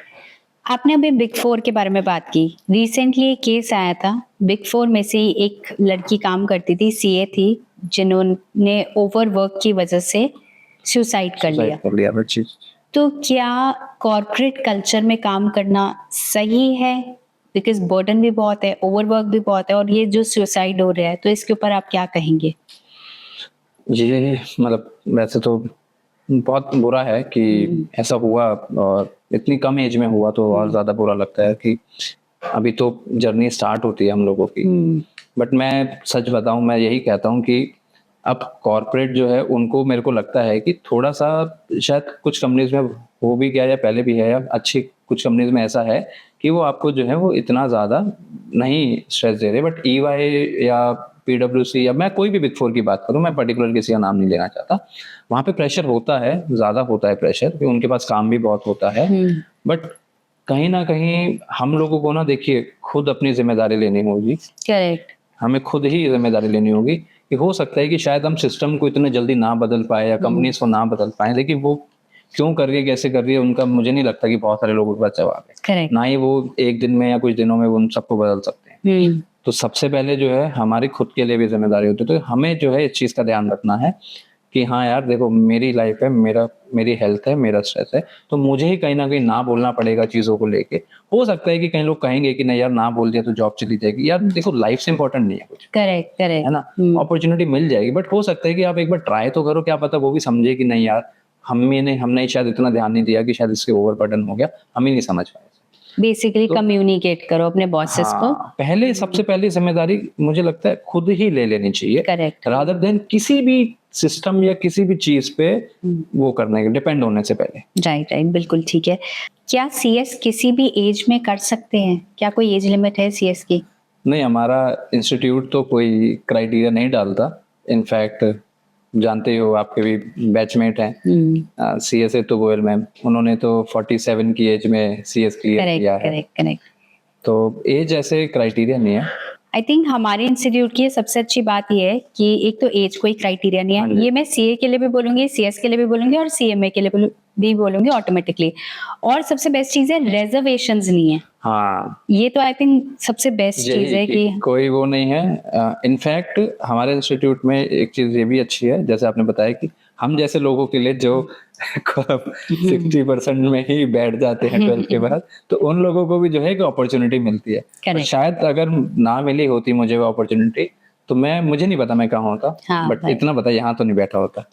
[SPEAKER 1] आपने अभी बिग फोर के बारे में बात की, रिसेंटली एक केस आया था, बिग फोर में से ही एक लड़की काम करती थी, सीए थी, जिन्होंने ओवरवर्क की वजह से सुसाइड कर लिया।
[SPEAKER 2] बच्ची,
[SPEAKER 1] तो क्या कॉर्पोरेट कल्चर में काम करना सही है? बिकॉज बर्डन भी बहुत है, ओवरवर्क भी बहुत है, और ये जो सुसाइड हो रहा है, तो इसके ऊपर आप क्या कहेंगे?
[SPEAKER 2] ये मतलब वैसे तो बहुत बुरा है कि ऐसा हुआ, और इतनी कम एज में हुआ तो और ज्यादा बुरा लगता है कि अभी तो जर्नी स्टार्ट होती है हम लोगों की। बट मैं सच बताऊं, मैं यही कहता हूं कि अब कॉर्पोरेट जो है उनको, मेरे को लगता है कि थोड़ा सा शायद कुछ कंपनीज में हो भी गया या पहले भी है, या अच्छी कुछ कंपनीज में ऐसा है कि वो आपको जो है वो इतना ज्यादा नहीं स्ट्रेस दे रहे। बट ईवाई या पीडब्ल्यूसी, या मैं कोई भी बिग फोर की बात करूं, मैं पर्टिकुलर किसी का नाम नहीं लेना चाहता, वहां पे प्रेशर होता है, ज्यादा होता है प्रेशर, क्योंकि उनके पास काम भी बहुत होता है। बट कहीं ना कहीं हम लोगों को ना, देखिए, खुद अपनी जिम्मेदारी लेनी होगी।
[SPEAKER 1] करेक्ट।
[SPEAKER 2] हमें खुद ही जिम्मेदारी लेनी होगी कि हो सकता है कि शायद हम सिस्टम को इतने जल्दी ना बदल पाए या कंपनीज को ना बदल पाए, लेकिन वो क्यों कर रही है, कैसे कर रही है, उनका मुझे नहीं लगता कि बहुत सारे लोगों के पास जवाब है।
[SPEAKER 1] करेक्ट।
[SPEAKER 2] ना ही वो एक दिन में या कुछ दिनों में उन सबको बदल सकते हैं। तो सबसे पहले जो है हमारी खुद के लिए भी जिम्मेदारी होती है, तो हमें जो है इस चीज का ध्यान रखना है कि हाँ यार देखो, मेरी लाइफ है, मेरी हेल्थ है, मेरा स्ट्रेस है, तो मुझे ही कहीं ना कहीं ना बोलना पड़ेगा चीजों को लेके। हो सकता है कि कई लोग कहेंगे कि नहीं यार, ना बोल दिया तो जॉब चली जाएगी। यार देखो, लाइफ से इंपॉर्टेंट नहीं है कुछ,
[SPEAKER 1] करेक्ट करेक्ट,
[SPEAKER 2] है ना, अपॉर्चुनिटी मिल जाएगी। बट हो सकता है कि आप एक बार ट्राई तो करो, क्या पता वो भी समझे कि नहीं यार, हमने शायद इतना ध्यान नहीं दिया कि शायद इसके ओवरबर्डन हो गया, हम ही नहीं समझ पाए।
[SPEAKER 1] बेसिकली कम्युनिकेट करो अपने बॉसेस को।
[SPEAKER 2] पहले सबसे पहली जिम्मेदारी मुझे लगता है खुद ही ले लेनी चाहिए,
[SPEAKER 1] करेक्ट,
[SPEAKER 2] रादर देन किसी भी सिस्टम या किसी भी चीज पे वो करने के डिपेंड होने से पहले।
[SPEAKER 1] राइट राइट, बिल्कुल ठीक है। क्या सीएस किसी भी एज में कर सकते हैं? क्या कोई एज लिमिट है सीएस की?
[SPEAKER 2] नहीं, हमारा इंस्टीट्यूट तो कोई क्राइटेरिया नहीं डालता। इनफैक्ट जानते हो, आपके भी बैचमेट हैं सीएसए तो गोयल मैम, उन्होंने तो 47 की एज में सीएस क्लियर किया है।
[SPEAKER 1] Correct correct.
[SPEAKER 2] तो एज ऐसे क्राइटेरिया नहीं है।
[SPEAKER 1] आई थिंक हमारे इंस्टीट्यूट की सबसे अच्छी बात ये है कि एक तो एज कोई क्राइटेरिया नहीं है, ये मैं सीए के लिए भी बोलूंगी, सीएस के लिए भी बोलूंगी, और सीएमए के लिए भी बोलूंगी ऑटोमेटिकली। और सबसे बेस्ट चीज है, रिजर्वेशंस नहीं है।
[SPEAKER 2] हाँ,
[SPEAKER 1] ये तो आई थिंक सबसे बेस्ट चीज है कि
[SPEAKER 2] कोई वो नहीं है। इनफैक्ट हमारे इंस्टीट्यूट में एक चीज ये भी अच्छी है, जैसे आपने बताया कि हम जैसे लोगों के लिए जो 60% में ही बैठ जाते हैं 12 के बाद, तो उन लोगों को भी जो है कि अपॉर्चुनिटी मिलती है। शायद अगर ना मिली होती मुझे वो अपॉर्चुनिटी, तो मुझे नहीं पता मैं कहाँ होता।
[SPEAKER 1] हाँ,
[SPEAKER 2] बट इतना पता, यहाँ तो नहीं बैठा होता।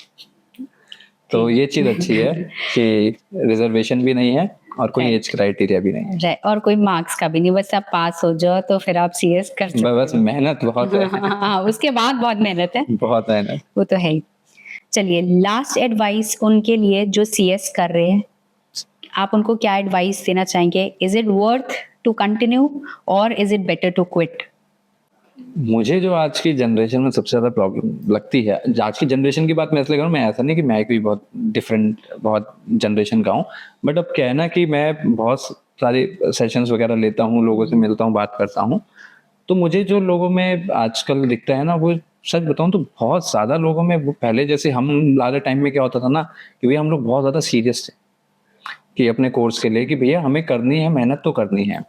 [SPEAKER 2] तो ये चीज अच्छी है कि रिजर्वेशन भी नहीं है और कोई एज क्राइटेरिया भी नहीं है,
[SPEAKER 1] और कोई मार्क्स का भी नहीं, बस आप पास हो जाओ तो फिर आप सीएस कर सकते हो।
[SPEAKER 2] बस मेहनत बहुत है।
[SPEAKER 1] हाँ, उसके बाद बहुत मेहनत है,
[SPEAKER 2] बहुत मेहनत,
[SPEAKER 1] वो तो है ही। चलिए, लास्ट एडवाइस उनके लिए जो सीएस कर रहे हैं, आप उनको क्या एडवाइस देना चाहेंगे? Is it worth to continue और is it better to quit?
[SPEAKER 2] मुझे जो आज की जनरेशन में सबसे ज्यादा प्रॉब्लम लगती है, आज की जनरेशन की बात मैं इसलिए करूँ, मैं ऐसा नहीं कि मैं भी बहुत डिफरेंट बहुत जनरेशन का हूँ, बट अब क्या है ना कि मैं बहुत सारे सेशंस वगैरह लेता हूँ, लोगों से मिलता हूँ, बात करता हूँ, तो मुझे जो लोगों में आजकल दिखता है ना, वो सच बताऊं तो बहुत ज्यादा लोगों में वो पहले जैसे हम लारे टाइम में क्या होता था ना कि भैया हम लोग बहुत ज्यादा सीरियस थे कि अपने कोर्स के लिए कि भैया हमें करनी है, मेहनत तो करनी है।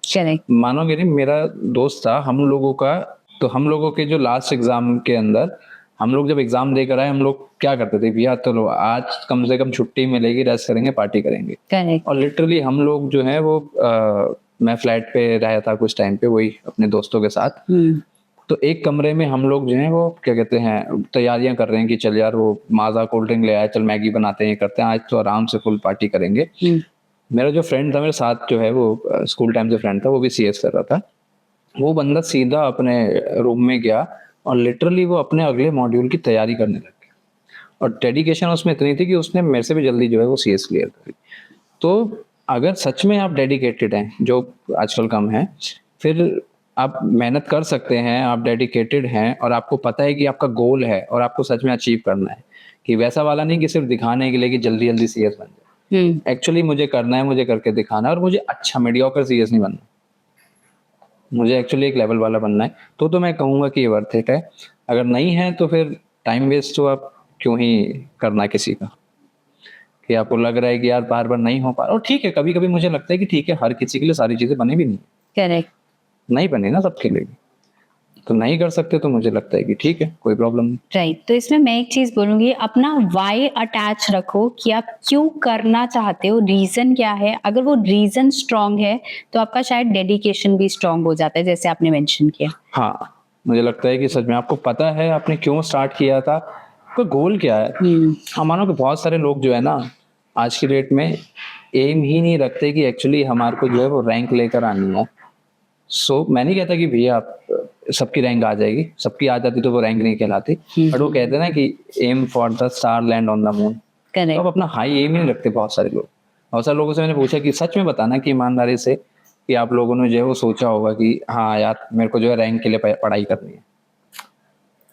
[SPEAKER 2] मानोगे नहीं, मेरा दोस्त था, हम लोगों के जो लास्ट एग्जाम के अंदर, हम लोग जब एग्जाम देकर आए, हम लोग क्या करते थे, भैया चलो आज कम से कम छुट्टी मिलेगी, रेस्ट करेंगे, पार्टी करेंगे। और लिटरली हम लोग जो है वो मैं फ्लैट पे रहा था कुछ टाइम पे, वही अपने दोस्तों के साथ, तो एक कमरे में हम लोग जो है वो क्या कहते हैं, तैयारियां कर रहे हैं कि चल यार वो माजा कोल्ड ड्रिंक ले आए, चल मैगी बनाते हैं, ये करते हैं, आज तो आराम से फुल पार्टी करेंगे। मेरा जो फ्रेंड था मेरे साथ, जो है वो स्कूल टाइम से फ्रेंड था, वो भी सीएस कर रहा था, वो बंदा सीधा अपने रूम में गया और लिटरली वो अपने अगले मॉड्यूल की तैयारी करने लग गया, और डेडिकेशन उसमें इतनी थी कि उसने मेरे से भी जल्दी जो है वो सीएस क्लियर करी। तो अगर सच में आप डेडिकेटेड हैं, जो आजकल कम है, फिर आप मेहनत कर सकते हैं, आप डेडिकेटेड हैं और आपको पता है कि आपका गोल है और आपको सच में अचीव करना है, कि वैसा वाला नहीं कि सिर्फ दिखाने के लिए कि जल्दी जल्दी सीएस बन जाए। एक्चुअली मुझे करना है, मुझे करके दिखाना है और मुझे अच्छा मीडियोकर सीएस नहीं बनना, मुझे एक्चुअली एक लेवल वाला बनना है। तो मैं कहूँगा कि ये वर्थ इट है। अगर नहीं है तो फिर टाइम वेस्ट तो आप क्यों ही करना किसी का, कि आपको लग रहा है कि यार बार बार नहीं हो पा रहा। और ठीक है, कभी कभी मुझे लगता है कि ठीक है, हर किसी के लिए सारी चीजें बने भी नहीं,
[SPEAKER 1] करेक्ट,
[SPEAKER 2] नहीं बने ना सबके लिए, तो नहीं कर सकते, तो मुझे लगता है कि ठीक है, कोई प्रॉब्लम नहीं।
[SPEAKER 1] राइट। तो इसमें मैं एक चीज बोलूंगी, अपना वाई अटैच रखो कि आप क्यों करना चाहते हो, रीजन क्या है। अगर वो रीजन स्ट्रांग है तो आपका शायद डेडिकेशन भी स्ट्रांग हो जाता है, जैसे आपने मेंशन किया।
[SPEAKER 2] हाँ, मुझे लगता है कि सच में आपको पता है आपने क्यों स्टार्ट किया था, आपका गोल क्या है। हम मानो कि बहुत सारे लोग जो है ना आज की डेट में एम ही नहीं रखते कि एक्चुअली हमारे को जो है वो रैंक लेकर आनी है। सो मैं नहीं कहता कि भैया आप सबकी रैंक आ जाएगी, सबकी आ जाती तो वो रैंक नहीं कहलाती, बट वो कहते हैं ना कि aim for the star land on the moon. तो
[SPEAKER 1] करेक्ट।
[SPEAKER 2] अब अपना हाई एम ही नहीं रखते बहुत सारे लोग। बहुत सारे लोगों से मैंने पूछा कि सच में बताना कि ईमानदारी से कि आप लोगों ने जो है वो सोचा होगा कि हाँ यार मेरे को जो है रैंक के लिए पढ़ाई करनी है।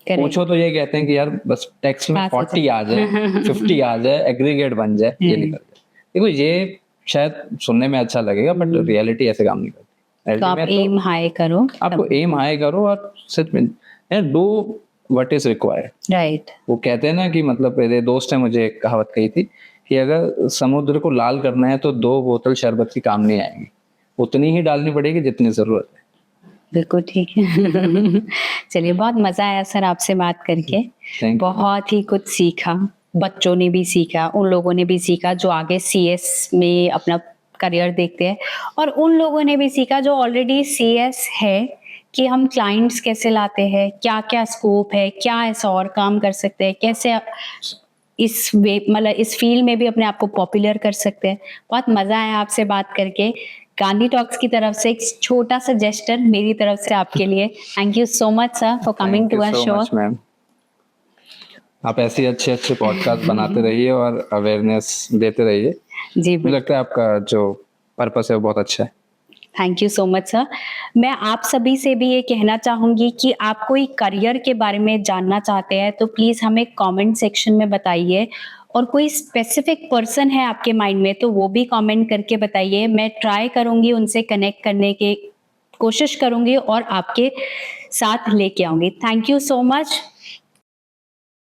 [SPEAKER 1] करेक्ट।
[SPEAKER 2] पूछो तो ये कहते हैं कि यार बस टेक्स्ट में
[SPEAKER 1] हाँ,
[SPEAKER 2] 40 आ जाए 50 आ जाए एग्रीगेट बन जाए ये निकल जाए। देखो ये शायद सुनने में अच्छा लगेगा बट रियलिटी ऐसे काम नहीं करती।
[SPEAKER 1] तो आप
[SPEAKER 2] Ultimate
[SPEAKER 1] एम हाई करो,
[SPEAKER 2] आपको एम हाई करो और सच में do what is required.
[SPEAKER 1] Right.
[SPEAKER 2] वो कहते हैं ना कि मतलब मेरे दोस्त ने मुझे एक कहावत कही थी कि अगर समुद्र को लाल करना है तो 2 बोतल शरबत की काम नहीं आएंगी, उतनी ही डालनी पड़ेगी जितनी जरूरत है।
[SPEAKER 1] बिल्कुल ठीक है। चलिए, बहुत मजा आया सर आपसे बात करके।
[SPEAKER 2] Thank you.
[SPEAKER 1] बहुत ही कुछ सीखा, बच्चों ने भी सीखा, उन लोगों ने भी सीखा जो आगे सीएस में अपना करियर देखते हैं, और उन लोगों ने भी सीखा जो ऑलरेडी सीएस है कि हम क्लाइंट्स कैसे लाते हैं, क्या क्या स्कोप है, क्या ऐसा और काम कर सकते हैं, कैसे इस वे मतलब इस फील्ड में भी अपने आप को पॉपुलर कर सकते हैं। बहुत मजा आया आपसे बात करके। गांधी टॉक्स की तरफ से एक छोटा सा जेस्टर मेरी तरफ से आपके लिए। Thank you so much sir for coming to our show.
[SPEAKER 2] Ma'am, आप ऐसे अच्छे अच्छे पॉडकास्ट बनाते रहिए और अवेयरनेस देते रहिए।
[SPEAKER 1] जी,
[SPEAKER 2] मुझे लगता है आपका जो पर्पस है वो बहुत अच्छा है।
[SPEAKER 1] Thank you so much sir. मैं आप सभी से भी ये कहना चाहूंगी कि आप कोई करियर के बारे में जानना चाहते हैं तो प्लीज हमें कमेंट सेक्शन में बताइए, और कोई स्पेसिफिक पर्सन है आपके माइंड में तो वो भी कमेंट करके बताइए। मैं ट्राई करूंगी उनसे कनेक्ट करने की कोशिश करूंगी और आपके साथ लेके आऊंगी। Thank you so much.